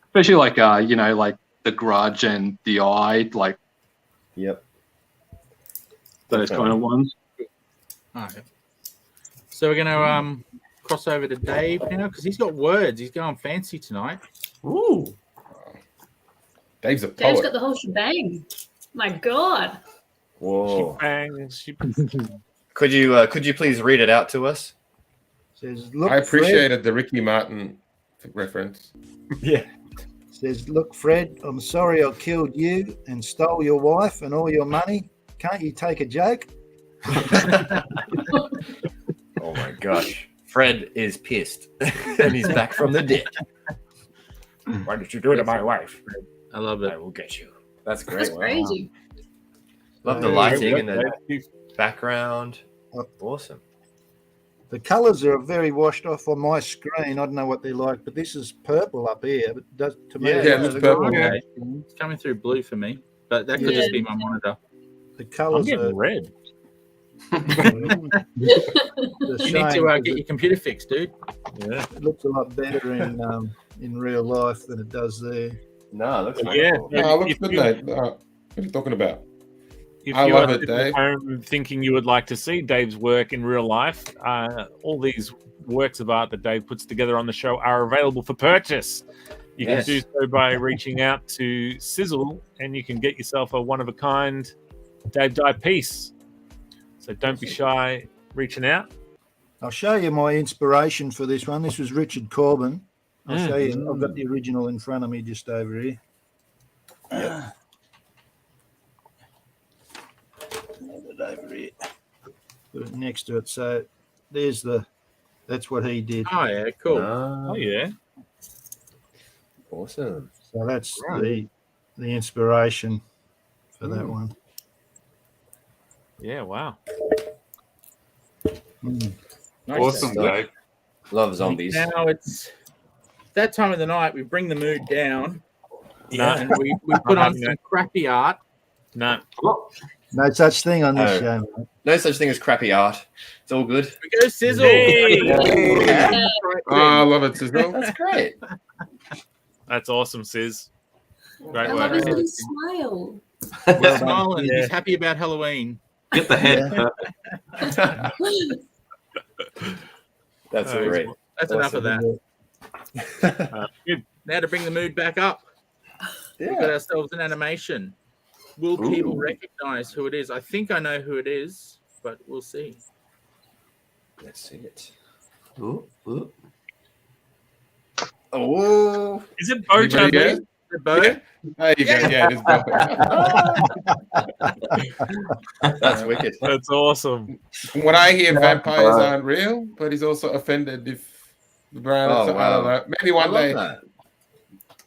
especially like you know, like The Grudge and The Eye, like those kind of ones. All right. So we're gonna cross over to Dave now because he's got words. He's going fancy tonight. Ooh, Dave's a poet. Dave's got the whole shebang. My God. Whoa. Could you please read it out to us? Says, look, I appreciated Fred. the Ricky Martin reference. Yeah. Says, look, Fred, I'm sorry I killed you and stole your wife and all your money. Can't you take a joke? Oh my gosh. Fred is pissed and he's back from the dead. Why did you do it to my wife? I love it. I will get you. That's great. That's crazy. Love the lighting and the background. Awesome. The colours are very washed off on my screen. I don't know what they're like, but this is purple up here. But does to me, it's purple. Okay. It's coming through blue for me, but that could just be my monitor. The colours are red. You need to get your computer fixed, dude. Yeah, it looks a lot better in real life than it does there. No, it looks No, it looks good, mate. What are you talking about? If I you love are it, Dave. at home thinking you would like to see Dave's work in real life, all these works of art that Dave puts together on the show are available for purchase. You can do so by reaching out to Sizzle, and you can get yourself a one-of-a-kind Dave Dye piece. So don't be shy reaching out. I'll show you my inspiration for this one. This was Richard Corbin. I'll show you. I've got the original in front of me just over here. Yep. Over here. Put it next to it. So there's that's what he did. Oh yeah, cool. Oh yeah. Awesome. So that's the inspiration for that one. Yeah, wow. Nice. Awesome, Dave. Love zombies. Now it's that time of the night. We bring the mood down. Yeah. And we put on some crappy art. No. No such thing on this show, mate. No such thing as crappy art. It's all good. We go Sizzle. Oh, I love it, Sizzle. That's great. That's awesome, Sis. Great I work. love his little smile. He's smiling. He's happy about Halloween. Get the head. That's great. That's enough of that. Good. Now to bring the mood back up. We've got ourselves an animation. Will people recognize who it is? I think I know who it is, but we'll see. Let's see it. Ooh. Oh. Is it Bo Chudley? Yeah. Is it Bo? There you go. Yeah, it is Bo. That's wicked. That's awesome. When I hear vampires aren't real, but he's also offended if the brand. Oh, I don't know. Maybe one day.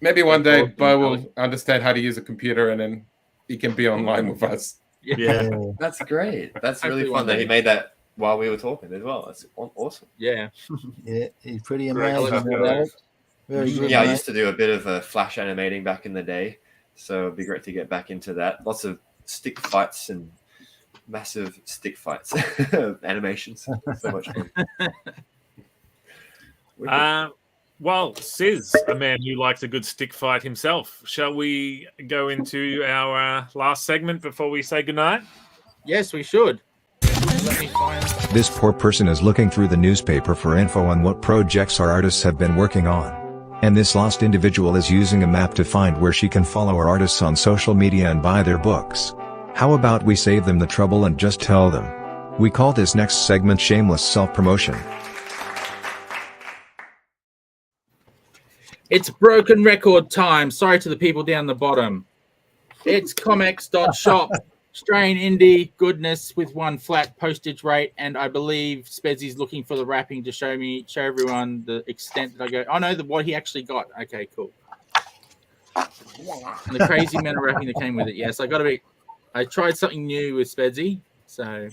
Maybe one day Bo will understand how to use a computer, and then he can be online with us. Yeah. That's great. That's really Hopefully fun one that day. he made that while we were talking as well. That's awesome. Yeah. Yeah, he's pretty Very amazing. clever. Alex. Very good, Yeah, I mate. used to do a bit of flash animating back in the day, so it'd be great to get back into that. Lots of stick fights and massive stick fights animations. So much fun. Well, Sis, a man who likes a good stick fight himself. Shall we go into our last segment before we say goodnight? Yes, we should. Let me find. This poor person is looking through the newspaper for info on what projects our artists have been working on. And this lost individual is using a map to find where she can follow our artists on social media and buy their books. How about we save them the trouble and just tell them? We call this next segment Shameless Self-Promotion. It's broken record time. Sorry to the people down the bottom. It's ComX.shop. Australian indie goodness with one flat postage rate, and I believe Spezzy's looking for the wrapping to show everyone the extent that I go. Oh no, what he actually got. Okay, cool. And the crazy amount of wrapping that came with it. Yes, I tried something new with Spezzy. So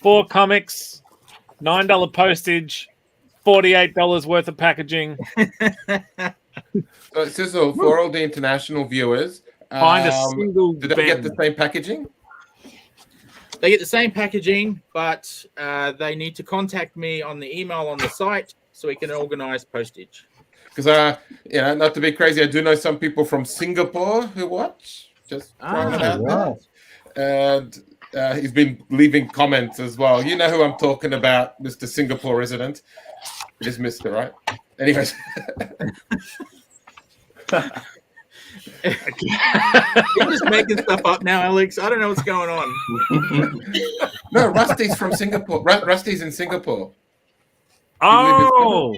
4 comics, $9 postage, $48 worth of packaging. So, Sizzle, for all the international viewers, find a single. Do they get the same packaging? They get the same packaging, but they need to contact me on the email on the site so we can organize postage. Because, not to be crazy, I do know some people from Singapore who watch. Just throwing it out there. And he's been leaving comments as well. You know who I'm talking about, Mr. Singapore resident. It is Mr. Right? Anyways. You're just making stuff up now, Alex. I don't know what's going on. No, Rusty's from Singapore. Rusty's in Singapore. Oh,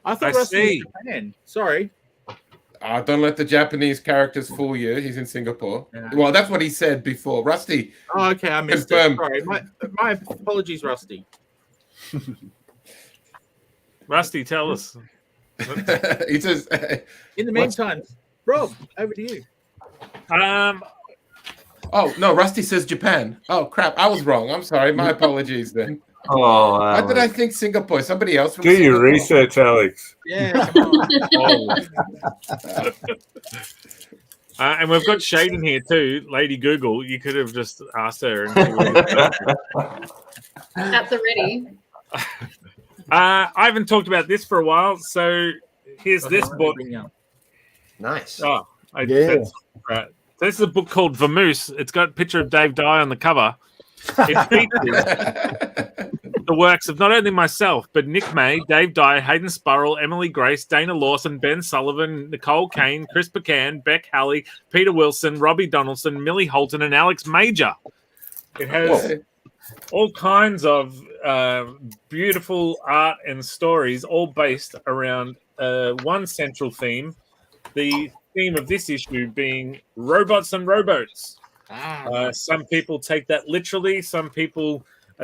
I thought Rusty was in Japan. Sorry. Don't let the Japanese characters fool you. He's in Singapore. Yeah. Well, that's what he said before. Rusty. Oh, okay. I missed it. Sorry. My apologies, Rusty. Rusty, tell us. He says. In the meantime, Rob, over to you. Oh no, Rusty says Japan. Oh crap, I was wrong. I'm sorry. My apologies then. Oh, why did I think Singapore? Somebody else from Do Singapore? your research, Alex. Yeah, come on. And we've got Shaden here too, Lady Google. You could have just asked her. At the ready. I haven't talked about this for a while, so here's this book. Nice. Oh, that's right. So this is a book called Vamoose. It's got a picture of Dave Dye on the cover. It features the works of not only myself, but Nick May, Dave Dye, Hayden Spurrell, Emily Grace, Dana Lawson, Ben Sullivan, Nicole Kane, Chris Pecan, Beck Halley, Peter Wilson, Robbie Donaldson, Millie Holton, and Alex Major. It has all kinds of beautiful art and stories, all based around one central theme. The theme of this issue being robots and rowboats. Some people take that literally. Some people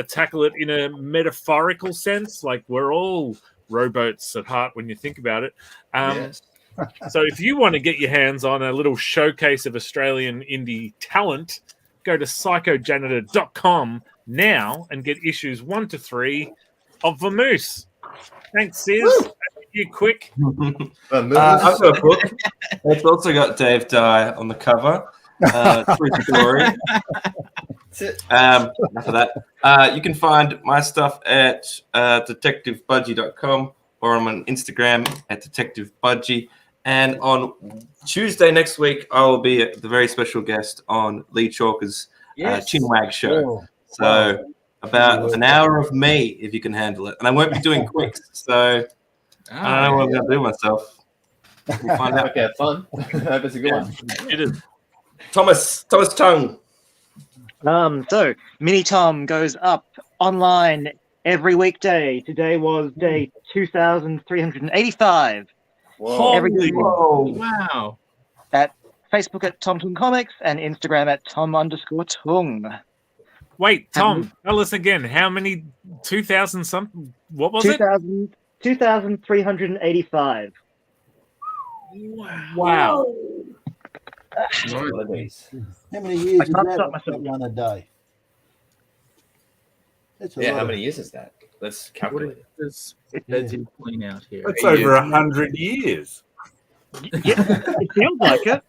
tackle it in a metaphorical sense, like we're all rowboats at heart when you think about it. Yes. So if you want to get your hands on a little showcase of Australian indie talent, go to psychojanitor.com now and get issues 1 to 3 of Vamoose. Thanks, Sis. You quick. I've got a book. It's also got Dave Dye on the cover. True story. Enough of that. You can find my stuff at detectivebudgie.com or I'm on Instagram at detectivebudgie. And on Tuesday next week, I will be the very special guest on Lee Chalker's Chinwag show. So about an hour of me, if you can handle it. And I won't be doing quicks, so I don't know what I'm going to do myself. We'll find out. Okay, fun. That's a good one. It is. Thomas Chung. So Mini Tom goes up online every weekday. Today was day 2,385. Every day. Wow. At Facebook at TomTungComX and Instagram at Tom_Tung. Wait, Tom, tell us again. How many 2,000 something? What was it? 2,385. Wow. How many years is that one a day? That's how many years is that? Let's calculate it. It's clean out here. That's over 100 years. Yeah, it feels like it.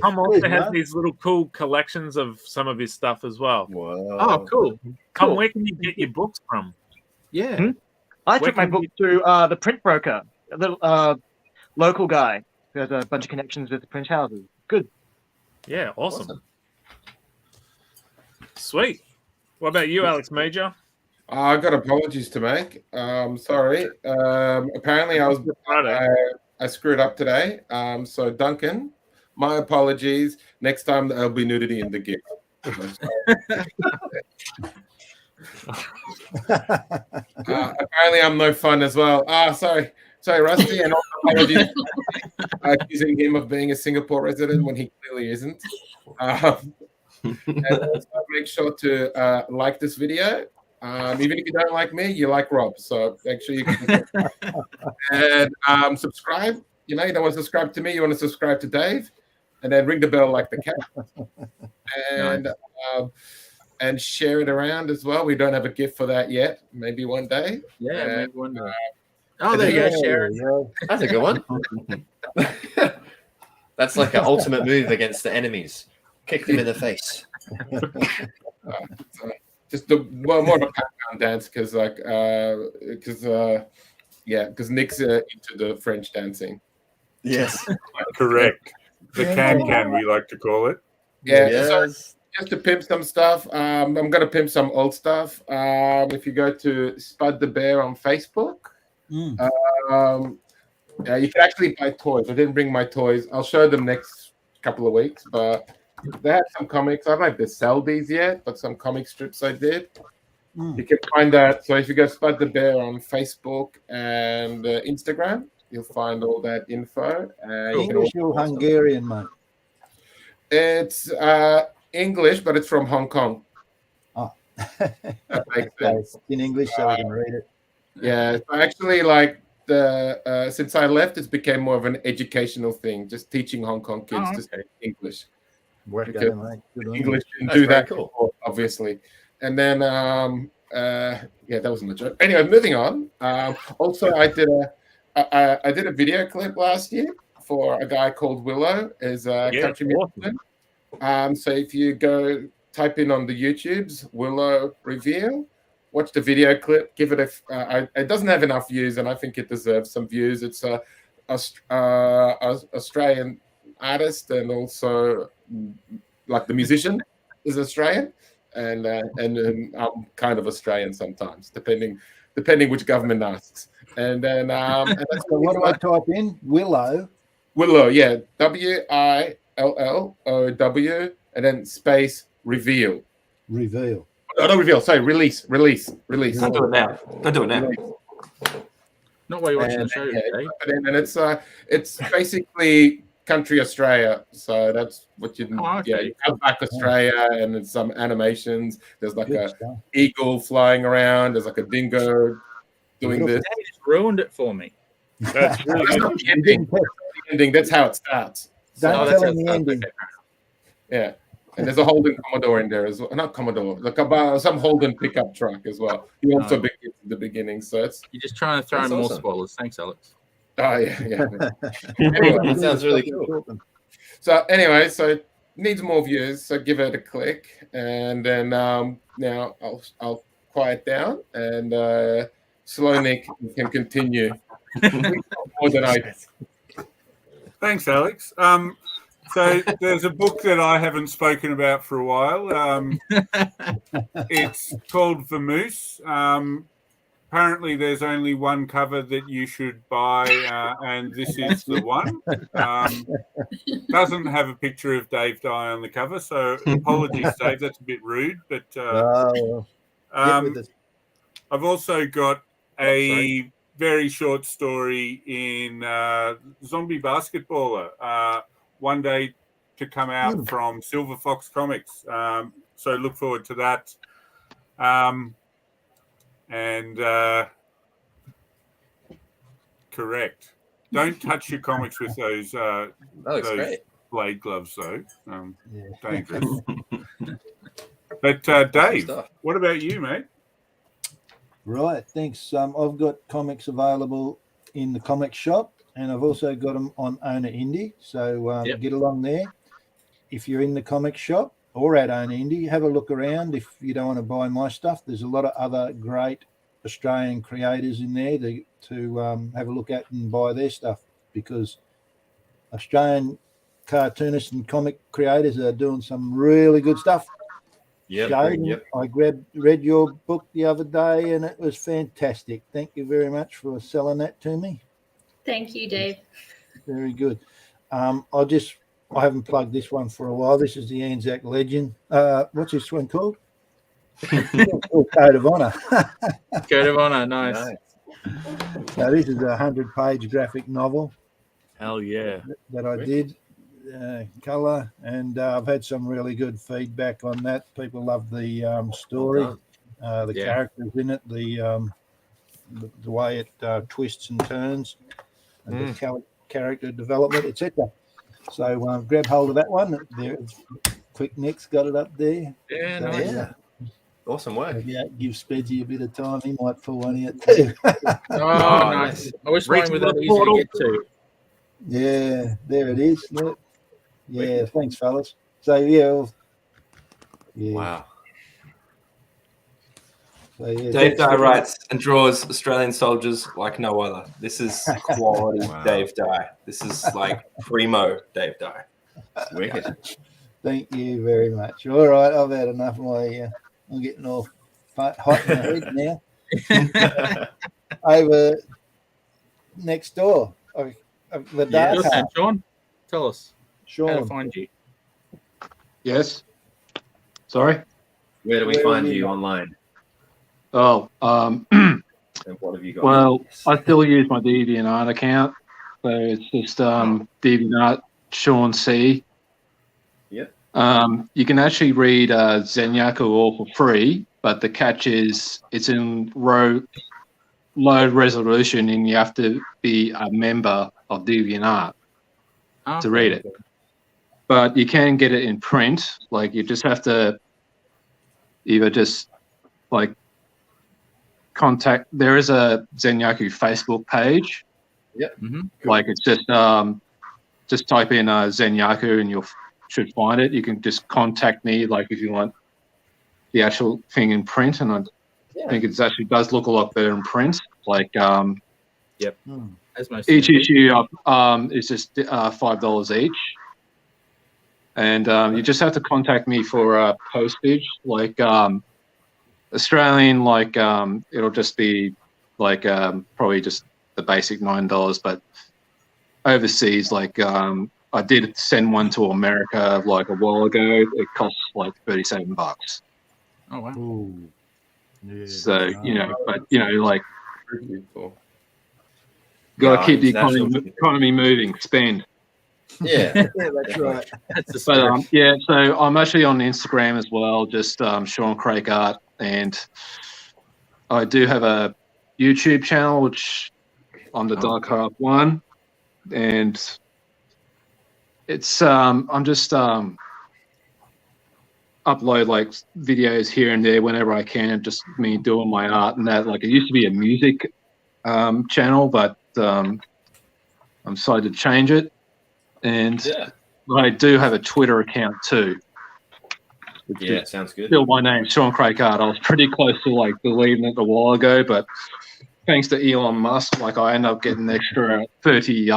Tom also has these little cool collections of some of his stuff as well. Whoa. Oh, cool. Tom, where can you get your books from? Yeah. I took my book to the print broker, a little local guy who has a bunch of connections with the print houses. Good. Yeah, awesome. Sweet. What about you, Alex Major? I got apologies to make. Sorry. Apparently, I screwed up today. So Duncan, my apologies. Next time there'll be nudity in the gift. Apparently, I'm no fun as well. Sorry, Rusty, and also apologies. accusing him of being a Singapore resident when he clearly isn't. And also make sure to like this video. Even if you don't like me, you like Rob. So make sure you can and subscribe. You know, you don't want to subscribe to me, you want to subscribe to Dave, and then ring the bell like the cat. And and share it around as well. We don't have a gift for that yet. Maybe one day. Yeah, and, maybe one day. Oh, there you go, Sharon. That's a good one. That's like an ultimate move against the enemies. Kick them in the face. Just more of a pat down dance because Nick's into the French dancing. Yes, correct. The can we like to call it. Yeah. Yes. So just to pimp some stuff, I'm going to pimp some old stuff. If you go to Spud the Bear on Facebook, you can actually buy toys. I didn't bring my toys. I'll show them next couple of weeks, but they have some comics. I don't know if they sell these yet, but some comic strips I did. You can find that. So if you go Spud the Bear on Facebook and Instagram, you'll find all that info. English or Hungarian, mate? It's English, but it's from Hong Kong. Oh, that makes sense. In English, so we can read it. Yeah, so actually, like since I left, it's became more of an educational thing, just teaching Hong Kong kids to say English. English didn't do that before, obviously. And then, that wasn't a joke. Anyway, moving on. Also, I did a video clip last year for a guy called Willow, is a country musician. So if you go type in on the YouTubes, Willow Reveal, watch the video clip, give it it doesn't have enough views, and I think it deserves some views. It's a Australian artist, and also like the musician is Australian, and I'm kind of Australian sometimes, depending which government asks. And then and that's so what do I type in? Willow, yeah, WILLOW, and then space reveal. Reveal. Oh, not reveal. Sorry, release. Don't do it now. Not while you're watching the show, and it's basically country Australia. So that's what you you come back Australia, and there's some animations. There's like a eagle flying around. There's like a dingo doing this. They just ruined it for me. That's really the ending. That's how it starts. Don't tell him the ending. Yeah. And there's a Holden Commodore in there as well. Not Commodore, like some Holden pickup truck as well. He also begins at the beginning, so it's. You're just trying to throw in more spoilers. Thanks, Alex. Oh yeah. Anyway, it sounds really cool. So anyway, so it needs more views. So give it a click, and then now I'll quiet down, and Slow Nick can continue more than I did. Thanks, Alex. So there's a book that I haven't spoken about for a while. It's called Vamoose. Apparently, there's only one cover that you should buy, and this is the one. Doesn't have a picture of Dave Dye on the cover, so apologies, Dave. That's a bit rude. But I've also got a very short story in Zombie Basketballer. One day to come out from Silver Fox Comics. So look forward to that. Correct. Don't touch your comics with those blade gloves, though. Dangerous. But Dave, what about you, mate? Right, thanks. I've got comics available in the comic shop, and I've also got them on Owner Indie. So get along there. If you're in the comic shop or at Owner Indie, have a look around. If you don't want to buy my stuff, there's a lot of other great Australian creators in there to have a look at and buy their stuff, because Australian cartoonists and comic creators are doing some really good stuff. I read your book the other day, and it was fantastic. Thank you very much for selling that to me. Thank you, Dave. Very good. I haven't plugged this one for a while. This is the Anzac Legend. What's this one called? Code of Honor. Code of Honor, nice. So this is a 100-page graphic novel, Hell yeah. that I did, colour, and I've had some really good feedback on that. People love the story, the characters in it, the way it twists and turns, and the character development, etc. So grab hold of that one. There's Quick Nick's got it up there. Yeah, So, nice. Awesome work. Give Spedgy a bit of time. He might pull one out too. Oh, nice. I wish mine were that easy to get to. Yeah, there it is. Look. Yeah, thanks, fellas. So yeah. Wow. So, yeah, Dave Dye writes and draws Australian soldiers like no other. This is quality Dave Dye. This is like primo Dave Dye. Wicked. Thank you very much. All right, I've had enough of my. I'm getting all hot in the head now. Over next door. The dark Your turn, half. Sean. Tell us how to Sean. find you. Yes. Sorry. Where do we find you online? Oh, And what have you got? well, I still use my DeviantArt account, so it's just DeviantArt Sean C. Yep. You can actually read Zenyaku all for free, but the catch is it's in low resolution, and you have to be a member of DeviantArt to read it. But you can get it in print. Like you just have to either just like contact. There is a Zenyaku Facebook page. Yep. Like it's just type in Zenyaku and you should find it. You can just contact me, like if you want the actual thing in print, and I think it actually does look a lot better in print. Like As most each things do. issue is just $5 each, and you just have to contact me for postage. Like Australian, like it'll just be like probably just the basic $9, but overseas, like I did send one to America like a while ago. It costs like $37. Oh wow. Ooh. Yeah, So but like Beautiful. got to keep the international economy moving. Spend. Yeah. Yeah, that's right. That's the But spirit. yeah, so I'm actually on Instagram as well, just Sean Craig Art, and I do have a YouTube channel which on the Dark Half One, and it's I'm just upload like videos here and there whenever I can, just me doing my art and that. Like it used to be a music channel, but I'm decided to change it, and I do have a Twitter account too. Yeah, sounds good. Still my name, Sean Craig Art. I was pretty close to like deleting it a while ago, but thanks to Elon Musk, like I ended up getting an extra 30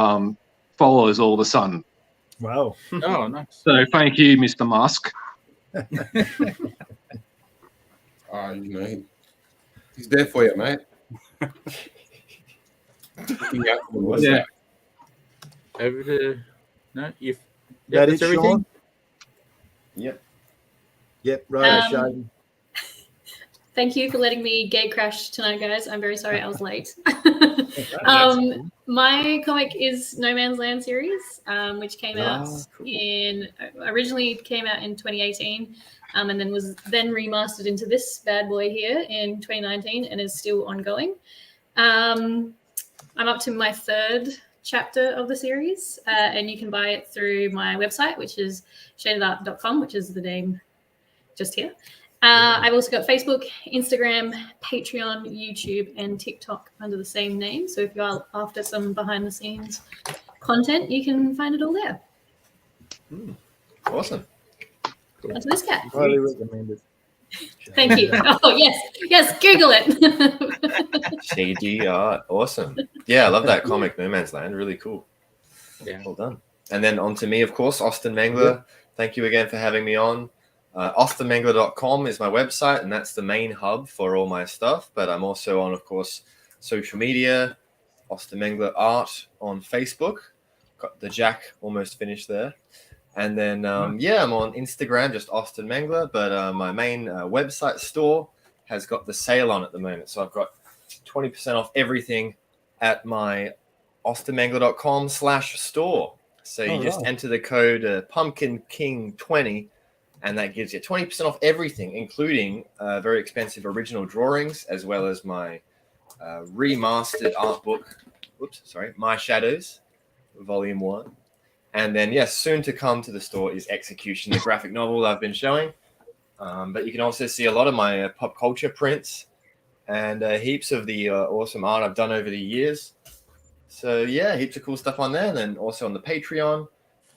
followers all of a sudden. Wow. Oh, nice. So thank you, Mr. Musk. He's there for you, mate. Yeah. Over to you've That that's is everything. Sean? Yep. Yep, right, Um, Shane. Thank you for letting me gate crash tonight, guys. I'm very sorry I was late. My comic is No Man's Land series, which came out originally came out in 2018, and then was remastered into this bad boy here in 2019, and is still ongoing. I'm up to my third chapter of the series, and you can buy it through my website, which is shadedart.com, which is the name just here. I've also got Facebook, Instagram, Patreon, YouTube, and TikTok under the same name. So if you're after some behind the scenes content, you can find it all there. Awesome. That's this cat. Highly recommended. Thank you. Oh, yes, Google it. Shady art. Awesome. Yeah, I love that comic, No Man's Land. Really cool. Yeah. Well done. And then on to me, of course, Austen Mengler. Thank you again for having me on. AustenMengler.com is my website, and that's the main hub for all my stuff. But I'm also on, of course, social media, Austen Mengler Art on Facebook. Got the Jack almost finished there. And then, I'm on Instagram, just Austen Mengler. But my main website store has got the sale on at the moment. So I've got 20% off everything at my austenmengler.com/store. So you just enter the code Pumpkin King 20, and that gives you 20% off everything, including very expensive original drawings, as well as my remastered art book. My Shadows, Volume 1. And then, yes, soon to come to the store is Execution, the graphic novel I've been showing. But you can also see a lot of my pop culture prints and heaps of the awesome art I've done over the years. So, yeah, heaps of cool stuff on there. And then also on the Patreon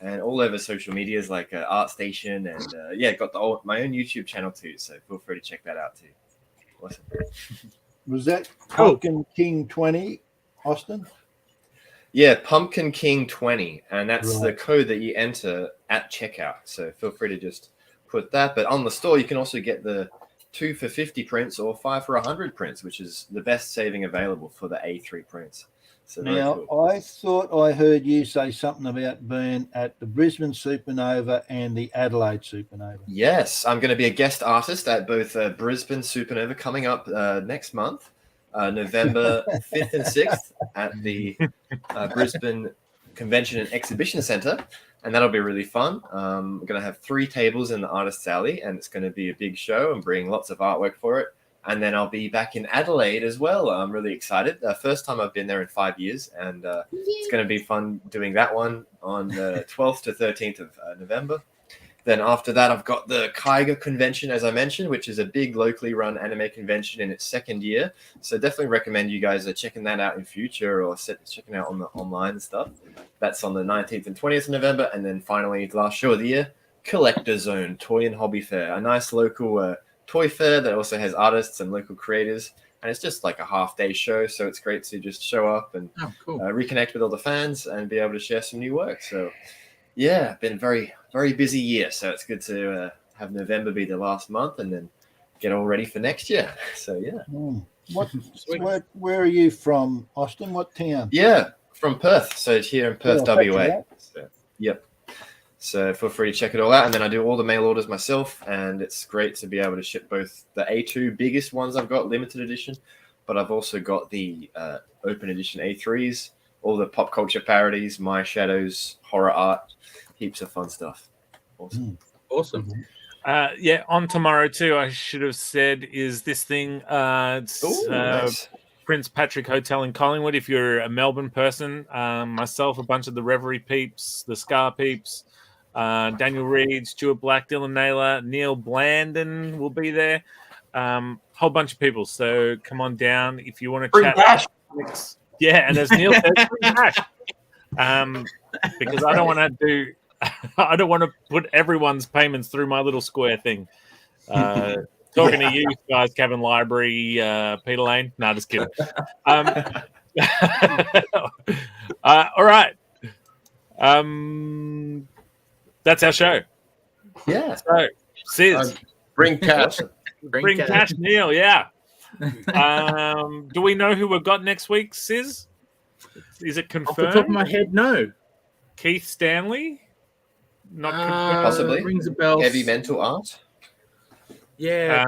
and all over social medias like ArtStation. And, got my own YouTube channel too. So feel free to check that out too. Awesome. Was that Pumpkin King 20, Austen? Yeah, Pumpkin King 20, and that's the code that you enter at checkout. So feel free to just put that. But on the store, you can also get the 2 for 50 prints or 5 for 100 prints, which is the best saving available for the A3 prints. So now, cool. I thought I heard you say something about being at the Brisbane Supernova and the Adelaide Supernova. Yes, I'm going to be a guest artist at both Brisbane Supernova coming up next month. November 5th and 6th at the Brisbane Convention and Exhibition Centre, and that'll be really fun. I'm going to have 3 tables in the Artist's Alley, and it's going to be a big show and bring lots of artwork for it. And then I'll be back in Adelaide as well. I'm really excited. First time I've been there in 5 years, and it's going to be fun doing that one on the 12th to 13th of November. Then after that, I've got the Kaiga Convention, as I mentioned, which is a big locally run anime convention in its 2nd year. So definitely recommend you guys checking that out in future or checking out on the online stuff. That's on the 19th and 20th of November. And then finally, the last show of the year, Collector Zone Toy and Hobby Fair, a nice local toy fair that also has artists and local creators. And it's just like a half-day show, so it's great to just show up and reconnect with all the fans and be able to share some new work. So yeah, been a very, very busy year. So it's good to have November be the last month and then get all ready for next year. So, yeah. Where are you from, Austen? What town? Yeah, from Perth. So it's here in Perth, WA. So, yep. So feel free to check it all out. And then I do all the mail orders myself. And it's great to be able to ship both the A2 biggest ones I've got, limited edition. But I've also got the open edition A3s, all the pop culture parodies, My Shadows, horror art, heaps of fun stuff. Awesome. On tomorrow too, I should have said, is this thing. It's nice. Prince Patrick Hotel in Collingwood. If you're a Melbourne person, myself, a bunch of the Reverie peeps, the Scar peeps, Daniel Reed, Stuart Black, Dylan Naylor, Neil Blandon will be there. Whole bunch of people. So come on down if you want to chat. Dash. Yeah, and as Neil said, Dash. Because I don't want to do. I don't want to put everyone's payments through my little square thing. Talking to you guys, Kevin Library, Peter Lane. No, just kidding. All right. That's our show. Yeah. So, Sis. Bring cash. Bring cash, Neil. Yeah. Do we know who we've got next week, Sis? Is it confirmed? Off the top of my head, no. Keith Stanley? Not confirmed. Possibly. Rings a bell. Heavy mental art. Yeah.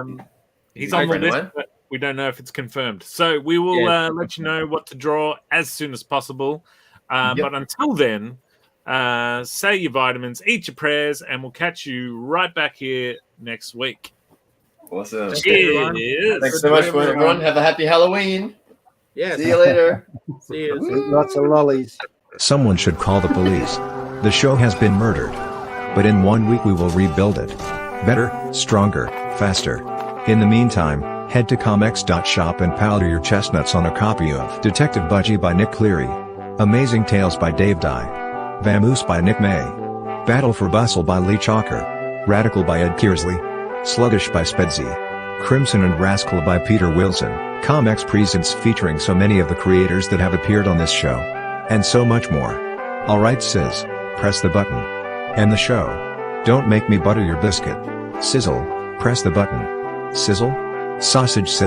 He's on the list, but we don't know if it's confirmed. So we will let you know what to draw as soon as possible. But until then, say your vitamins, eat your prayers, and we'll catch you right back here next week. Awesome. Cheers. Thanks so much, everyone. Have a happy Halloween. Yeah. See you later. See you. Lots of lollies. Someone should call the police. The show has been murdered. But in 1 week we will rebuild it. Better, stronger, faster. In the meantime, head to ComX.shop and powder your chestnuts on a copy of Detective Budgie by Nick Cleary, Amazing Tales by Dave Dye, Vamoose by Nick May, Battle for Bustle by Lee Chalker, Radical by Ed Kearsley, Sluggish by Spedsy, Crimson and Rascal by Peter Wilson, ComX Presents featuring so many of the creators that have appeared on this show. And so much more. Alright Sis, press the button. End the show. Don't make me butter your biscuit. Sizzle, press the button. Sizzle? Sausage sizzle.